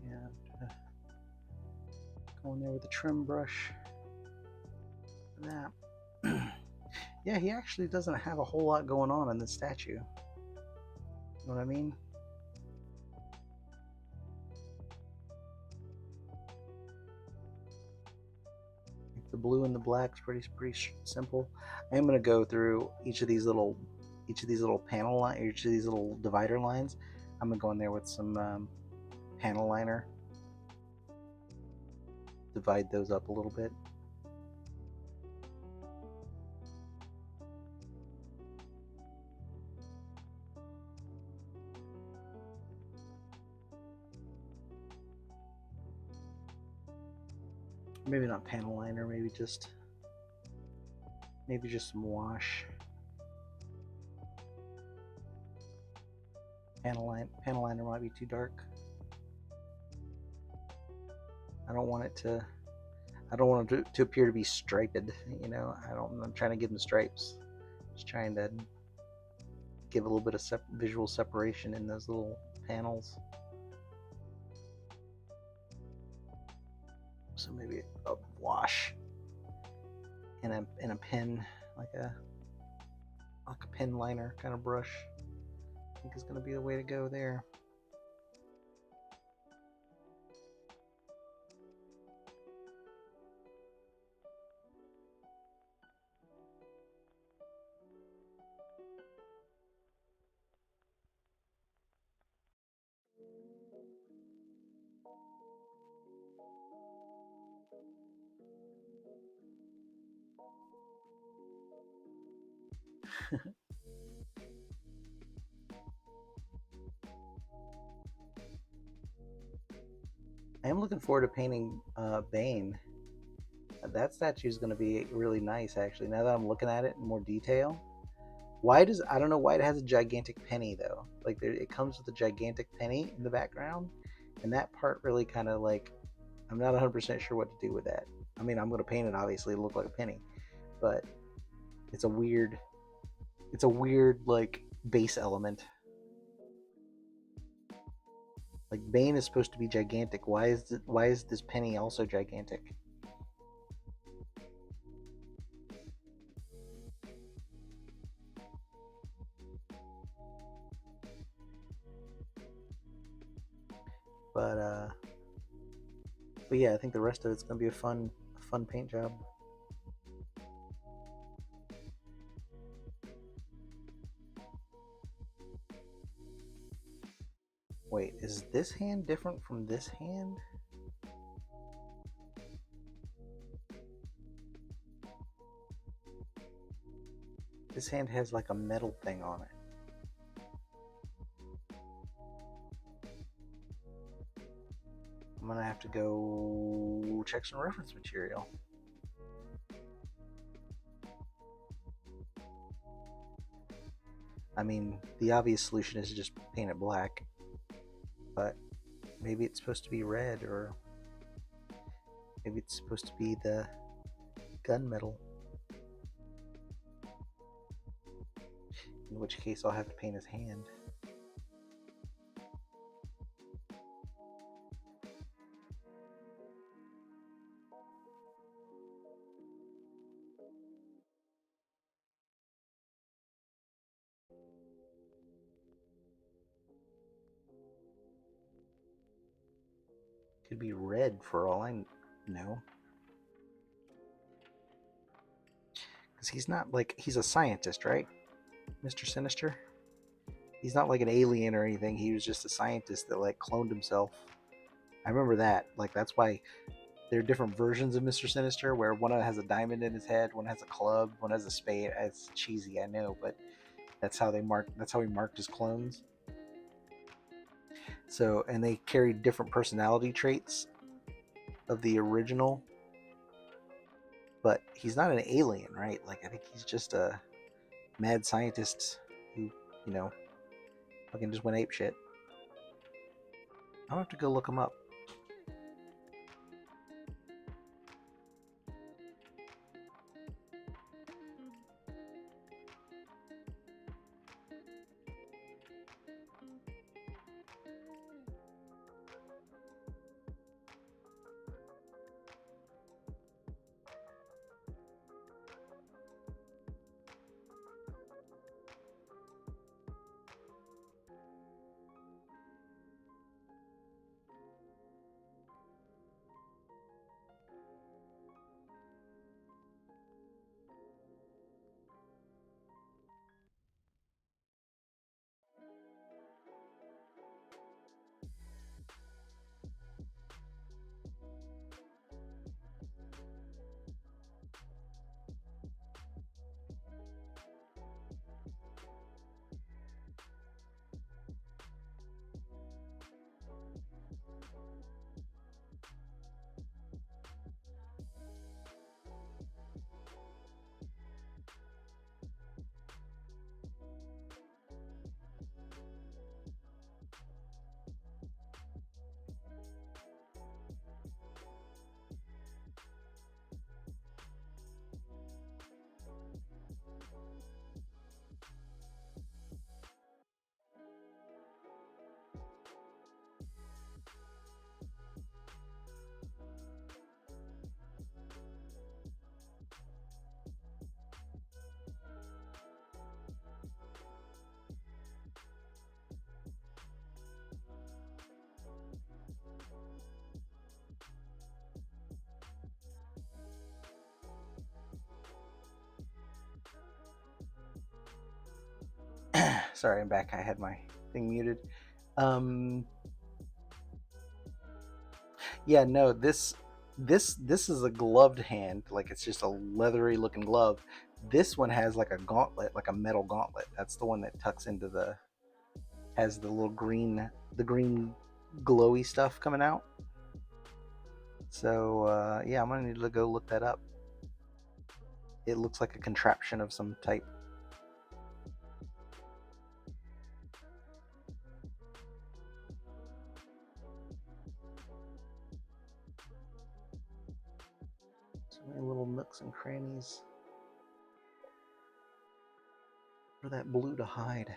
Yeah, go in there with a trim brush. That. Yeah, he actually doesn't have a whole lot going on in this statue. You know what I mean? The blue and the black is pretty simple. I am going to go through each of these little each of these little panel line, each of these little divider lines, I'm gonna go in there with some panel liner, divide those up a little bit. Maybe not panel liner, maybe just some wash. Panel liner might be too dark. I don't want it to appear to be striped, you know. I'm trying to give them stripes. Just trying to give a little bit of visual separation in those little panels. So maybe a wash in a pen, like a pen liner kind of brush, I think is going to be the way to go there. I am looking forward to painting Bane. That statue is going to be really nice, actually. Now that I'm looking at it in more detail, I don't know why it has a gigantic penny though. Like it comes with a gigantic penny in the background, and that part really kind of like, I'm not 100% sure what to do with that. I mean, I'm going to paint it obviously to look like a penny, but it's a weird like base element. Like Bane is supposed to be gigantic. Why is this penny also gigantic? But yeah, I think the rest of it's gonna be a fun paint job. Wait, is this hand different from this hand? This hand has like a metal thing on it. I'm gonna have to go check some reference material. I mean, the obvious solution is to just paint it black, but maybe it's supposed to be red, or maybe it's supposed to be the gunmetal. In which case I'll have to paint his hand. Could be red for all I know. Because he's not like, he's a scientist, right? Mr. Sinister? He's not like an alien or anything. He was just a scientist that like cloned himself. I remember that. Like that's why there are different versions of Mr. Sinister, where one has a diamond in his head, one has a club, one has a spade. It's cheesy, I know, but that's how he marked his clones. So, and they carried different personality traits of the original, but he's not an alien, right? Like I think he's just a mad scientist who, you know, fucking just went ape shit. I'll have to go look him up. Sorry, I'm back. I had my thing muted. Yeah, no, this is a gloved hand, like it's just a leathery looking glove. This one has like a gauntlet, like a metal gauntlet. That's the one that tucks into the has the little green glowy stuff coming out. So yeah, I'm gonna need to go look that up. It looks like a contraption of some type. So many little nooks and crannies for that blue to hide.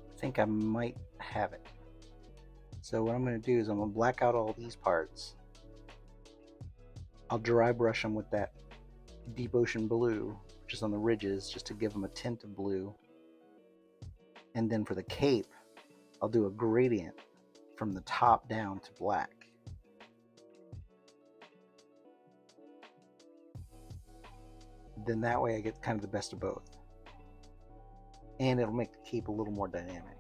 I think I might have it. So what I'm going to do is I'm going to black out all these parts. I'll dry brush them with that deep ocean blue, just on the ridges, just to give them a tint of blue. And then for the cape, I'll do a gradient from the top down to black. Then that way I get kind of the best of both. And it'll make the cape a little more dynamic.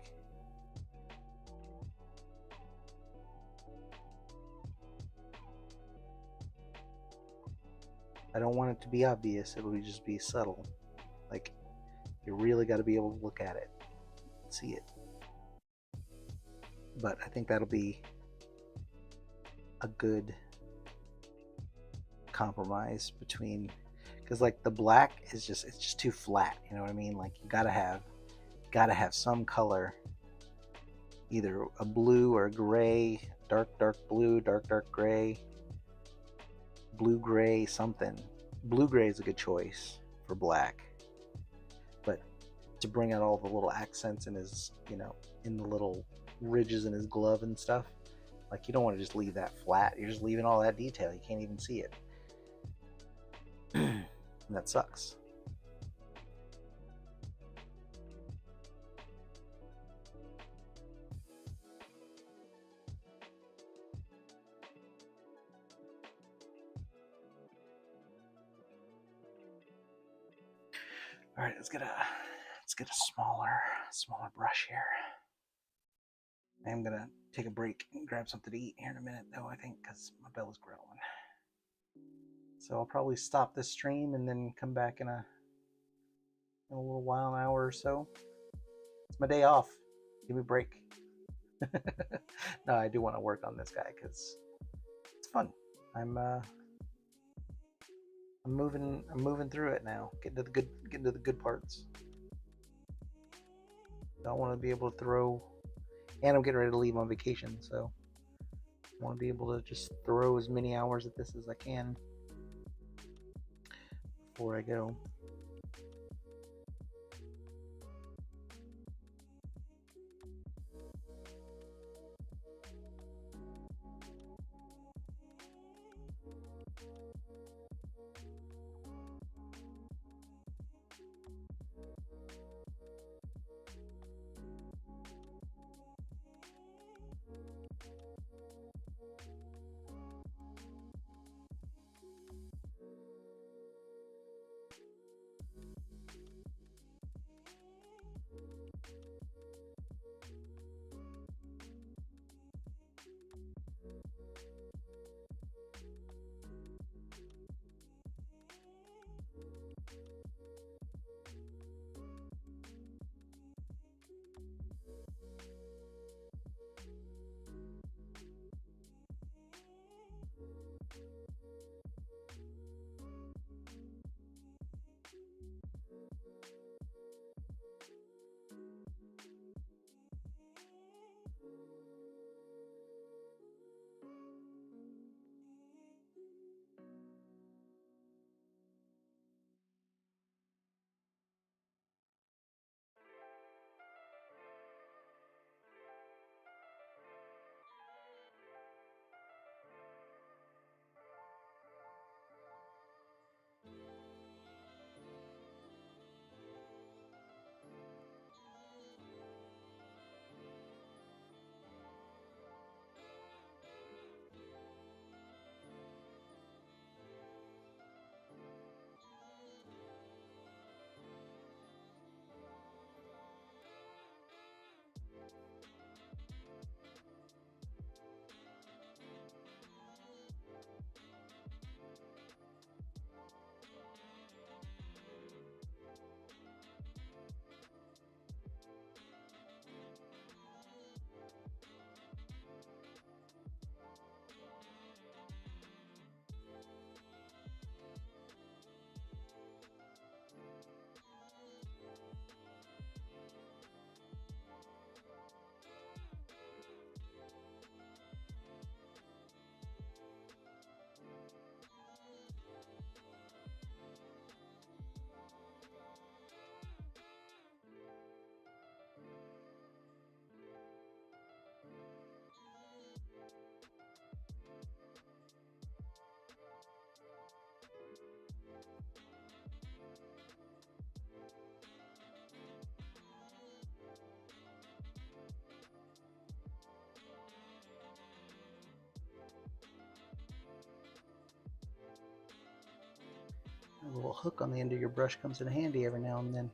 I don't want it to be obvious, it'll just be subtle. Like, you really got to be able to look at it and see it. But I think that'll be a good compromise between, because like the black is just, it's just too flat, you know what I mean? Like you gotta have some color, either a blue or a gray, dark blue, dark gray, blue gray, something. Blue gray is a good choice for black, but to bring out all the little accents in his, you know, in the little ridges in his glove and stuff, like you don't want to just leave that flat. You're just leaving all that detail. You can't even see it. And that sucks. All right, let's get a smaller brush here. I'm gonna take a break and grab something to eat here in a minute, though, I think, because my belly's growling. So I'll probably stop this stream and then come back in a little while, an hour or so. It's my day off. Give me a break. No, I do want to work on this guy because it's fun. I'm moving through it now. Getting to the good parts. I want to be able to throw, and I'm getting ready to leave on vacation, so I want to be able to just throw as many hours at this as I can before I go. A little hook on the end of your brush comes in handy every now and then.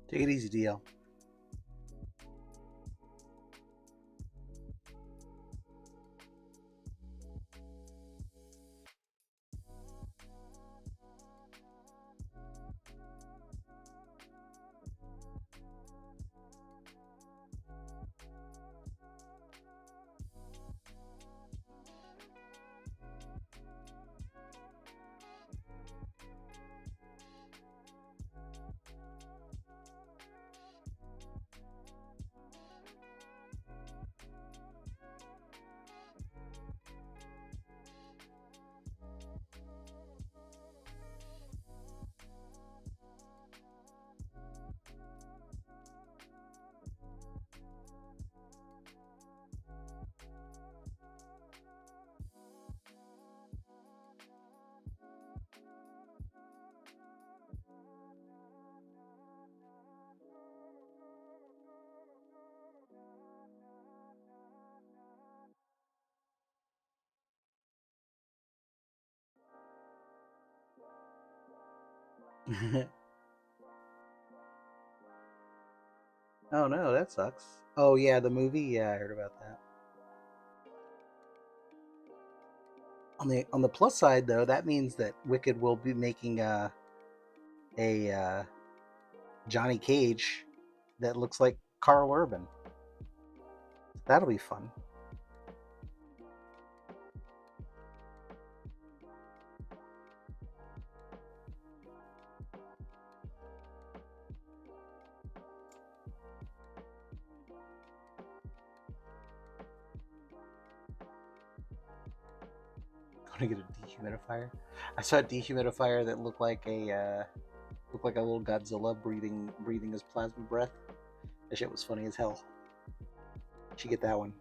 Take it easy, DL. Oh no, that sucks. Oh yeah, the movie. Yeah, I heard about that. On the plus side, though, that means that Wicked will be making a Johnny Cage that looks like Carl Urban. That'll be fun. Gonna get a dehumidifier. I saw a dehumidifier that looked like a little Godzilla breathing his plasma breath. That shit was funny as hell. You should get that one.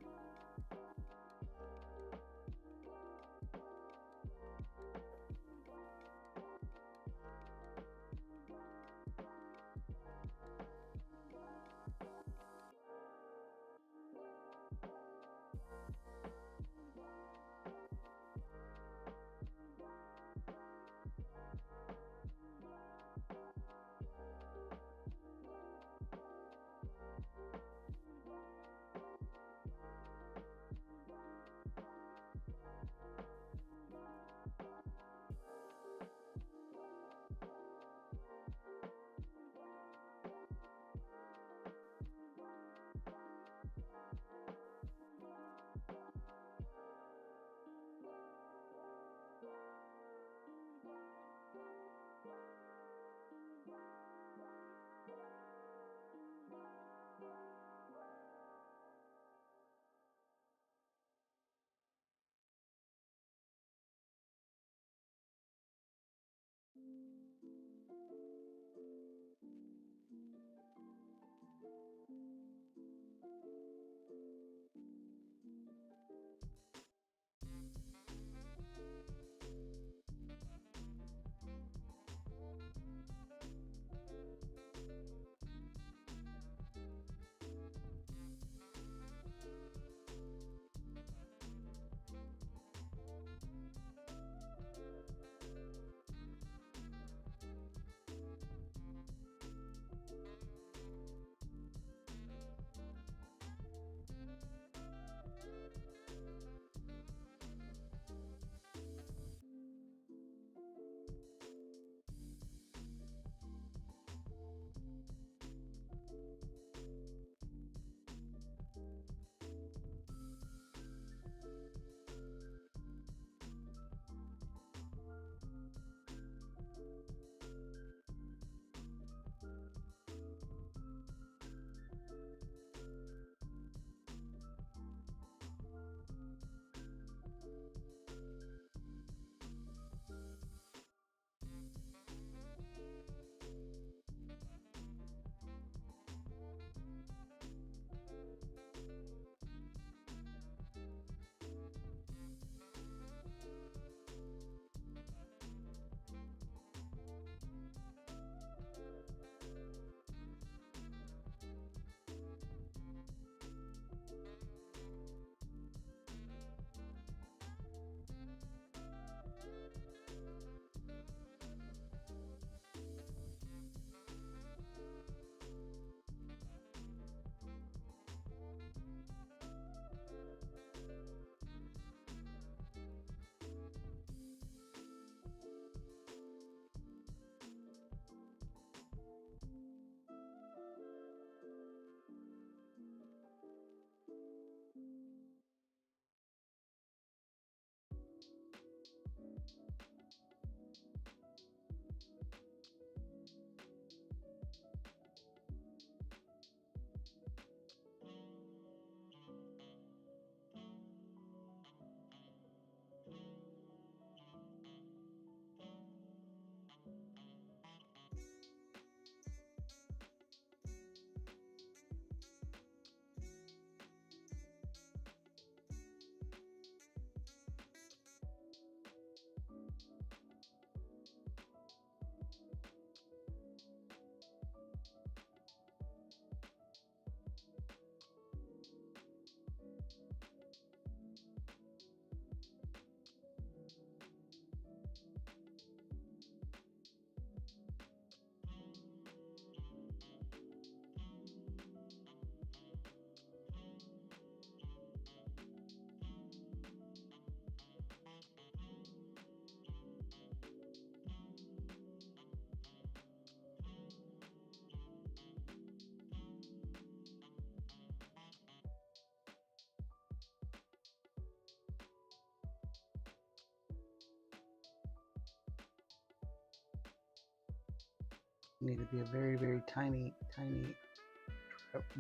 need to be a very, very tiny, tiny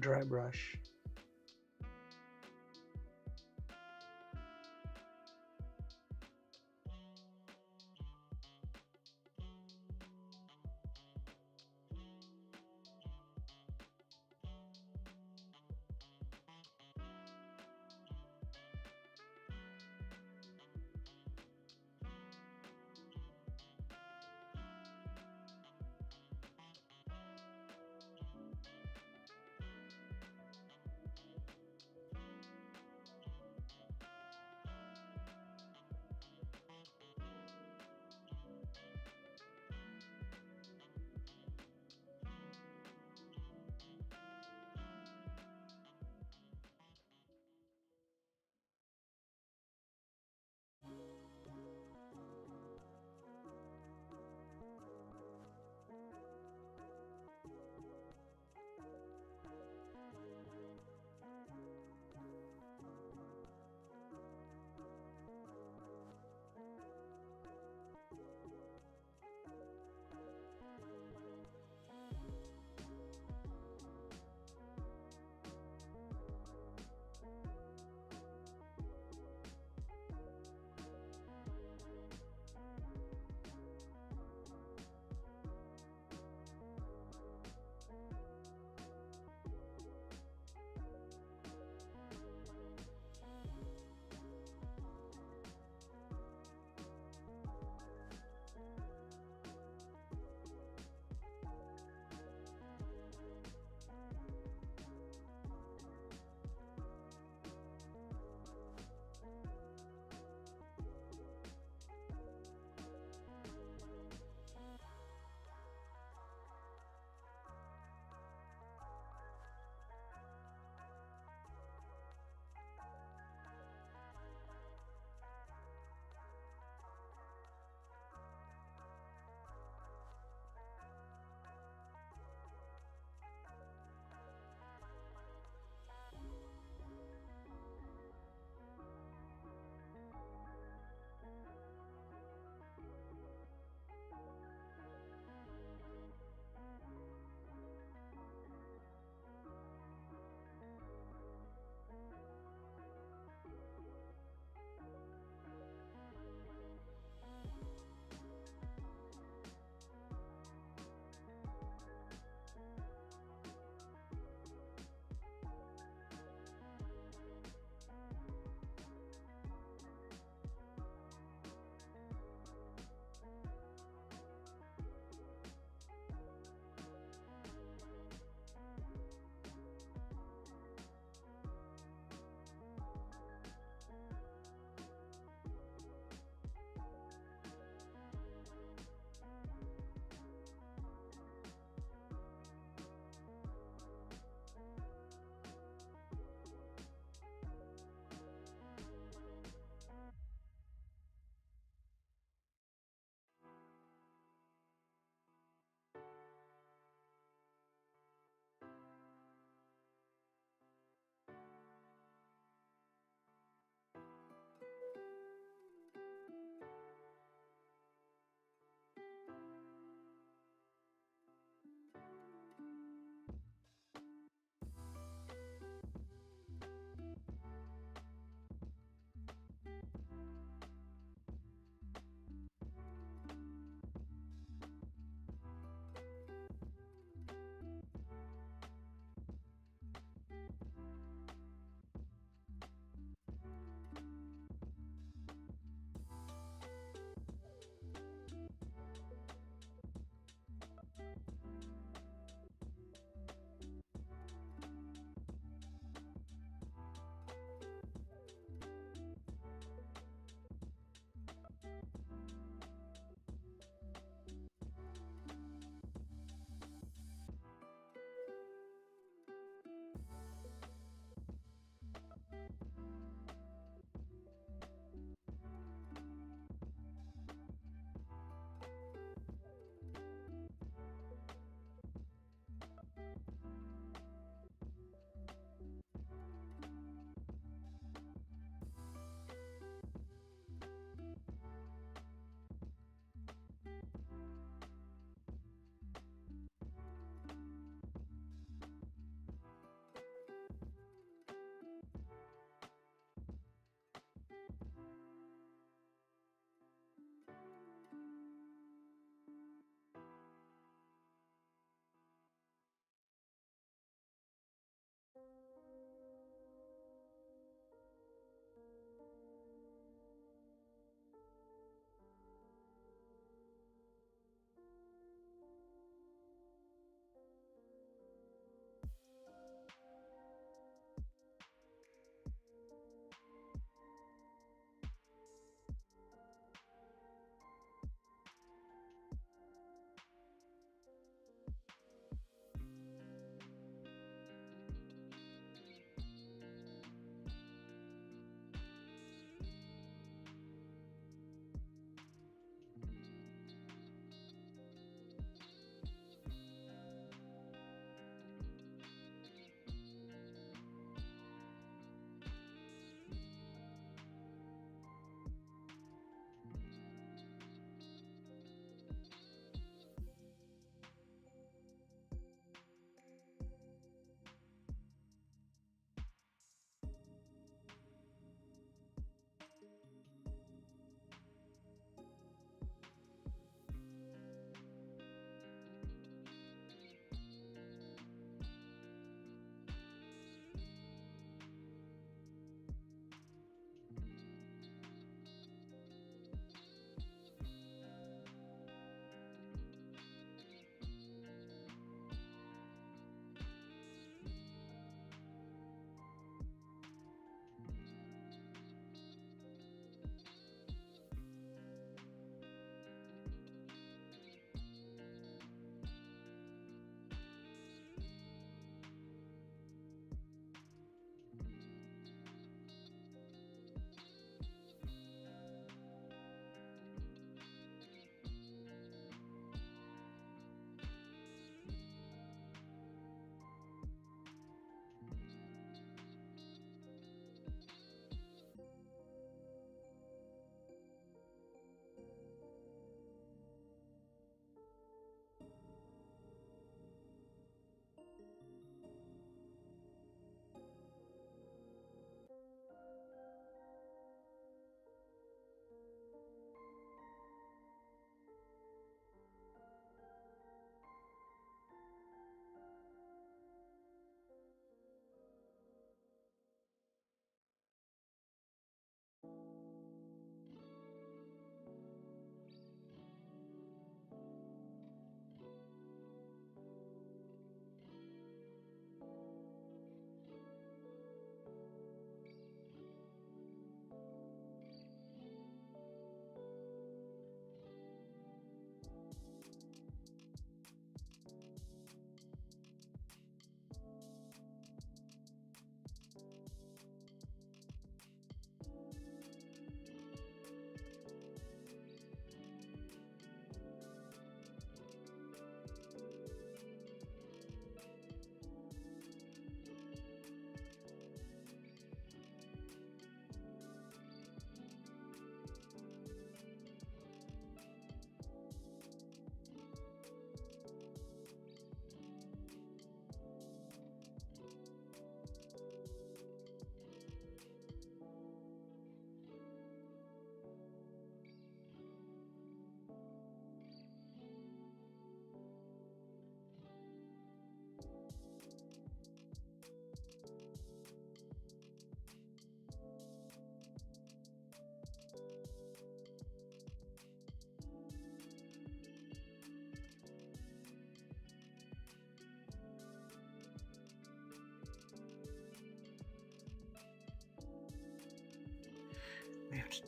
dry brush.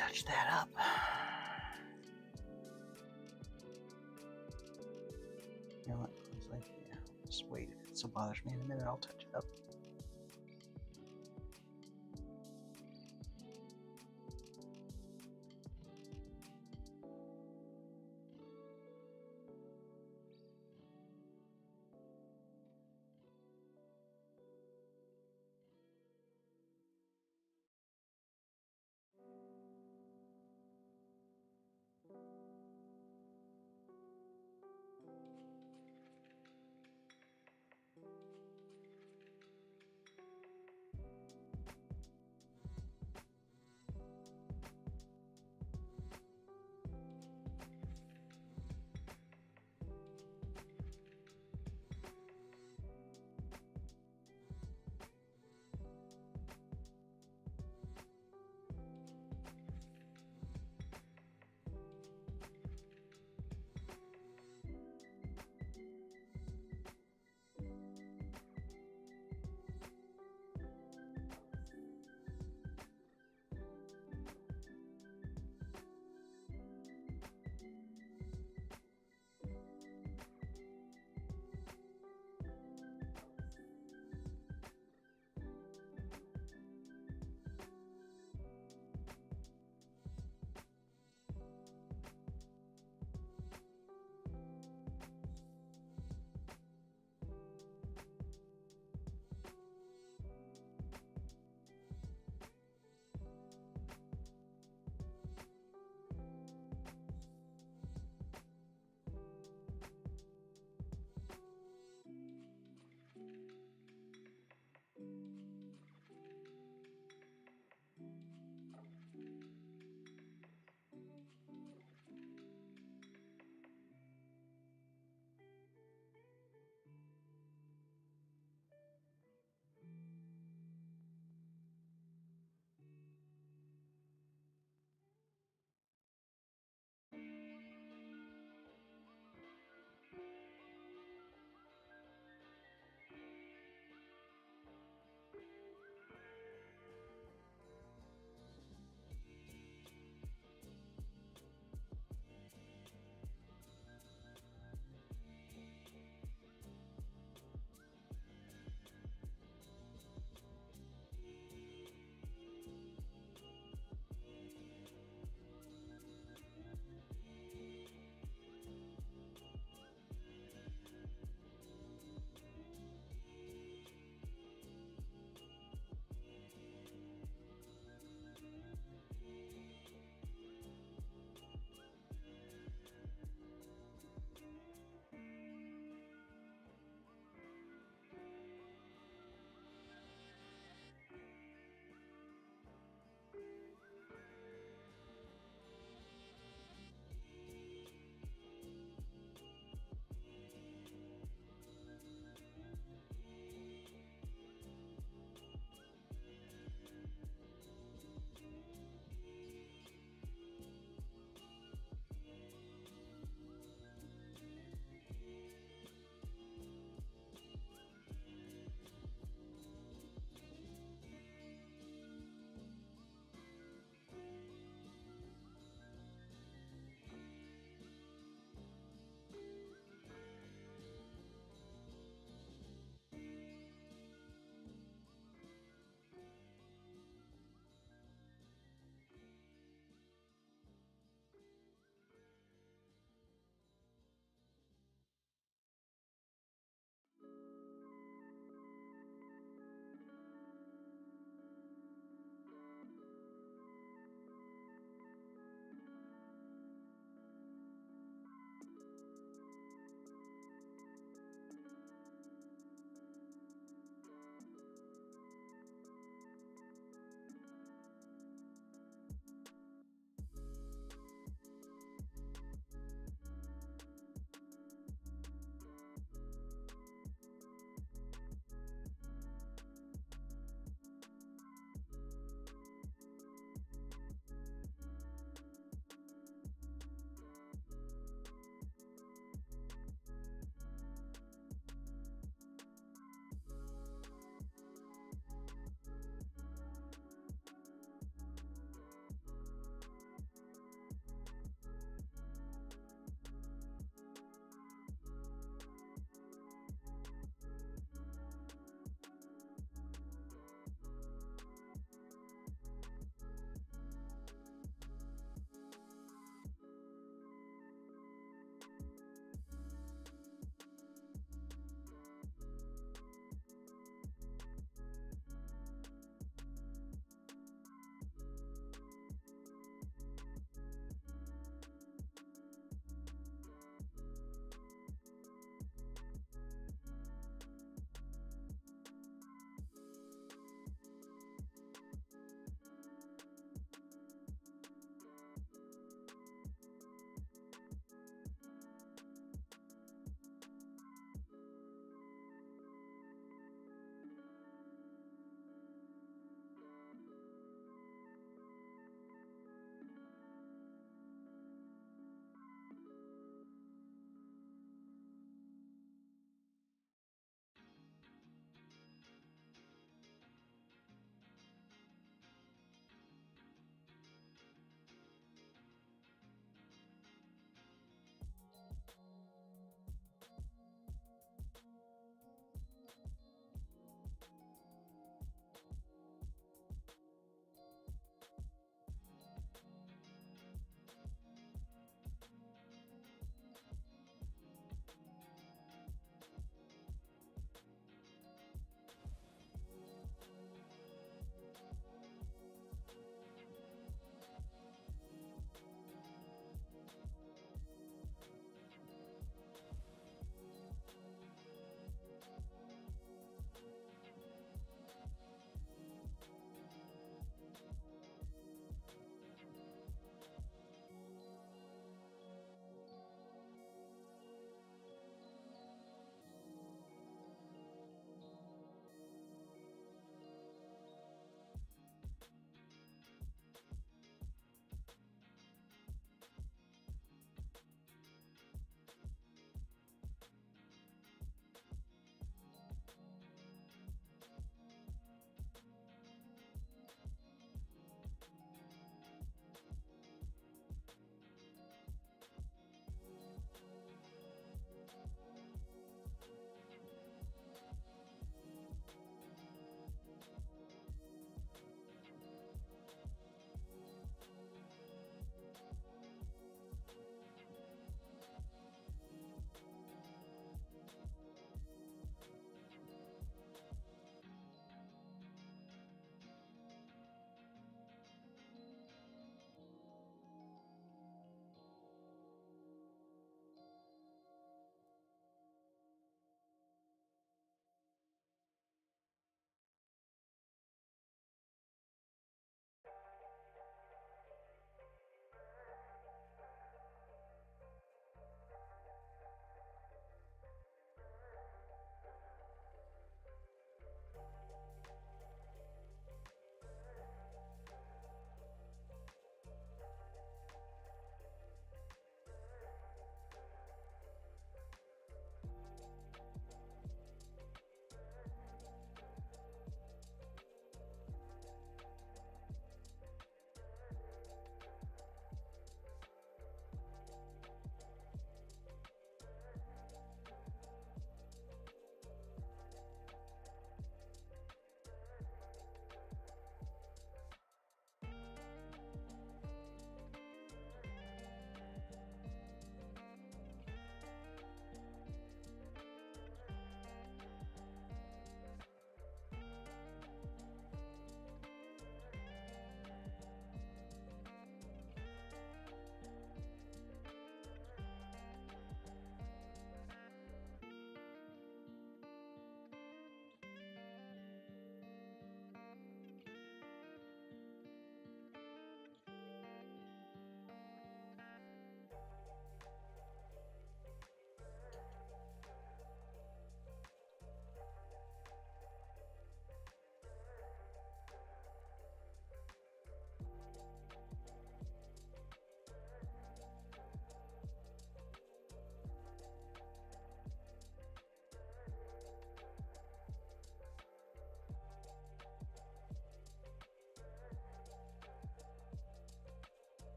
touch that up. You know what? It's like, yeah, just wait. If it still bothers me in a minute, I'll touch it up.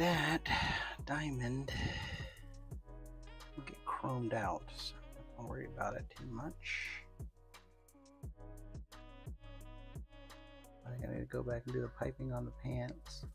that diamond will get chromed out, so don't worry about it too much. I gotta go back and do the piping on the pants.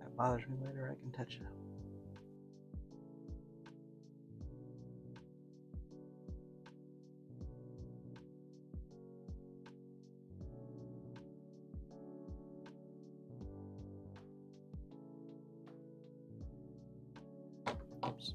That bothers me later, I can touch it. Oops.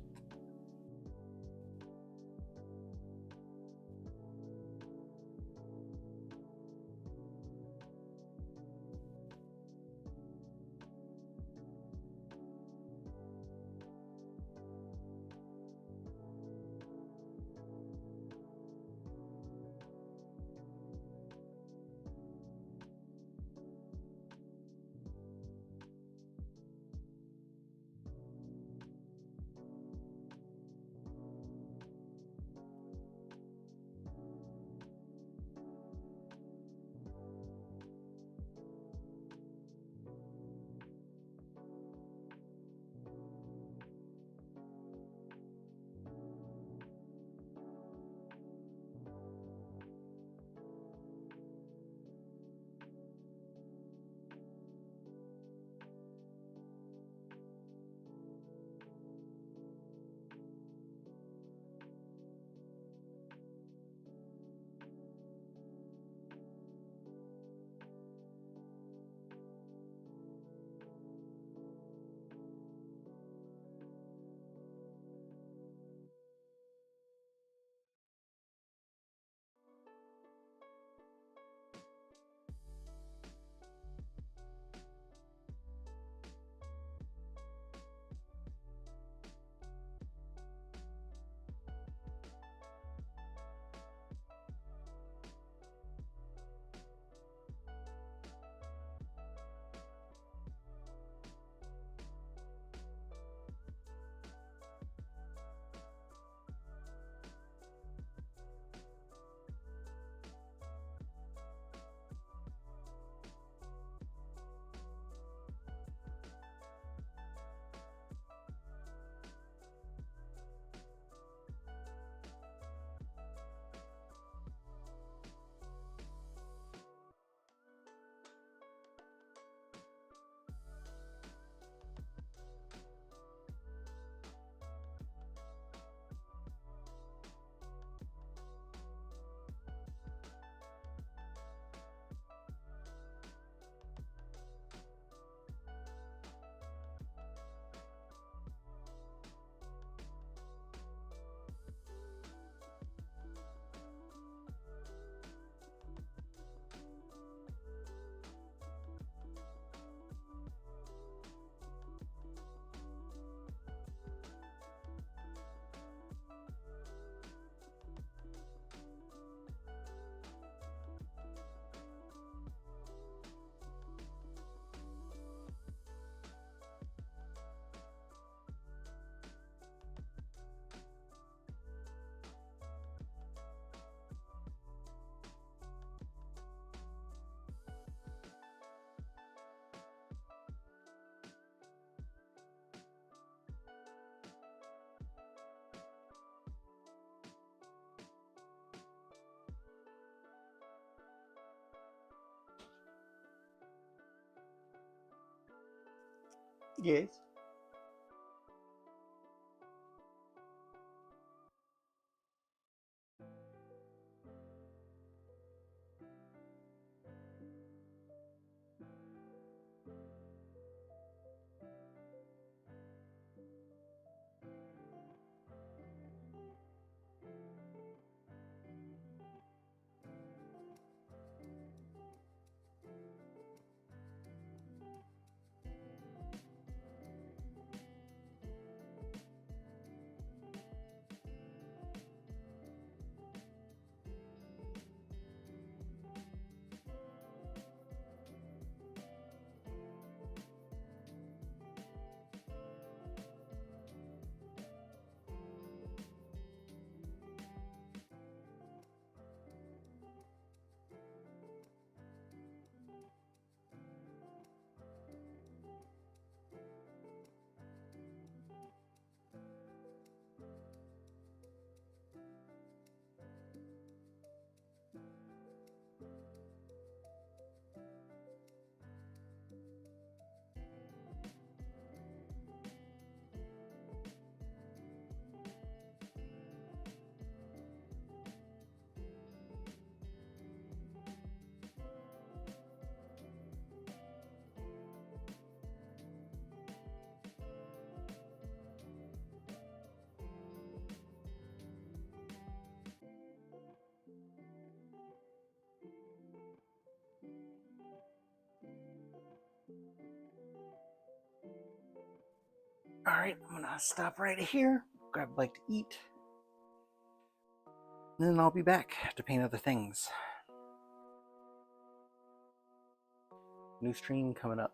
Yes. All right, I'm gonna stop right here, grab a bite to eat, and then I'll be back to paint other things. New stream coming up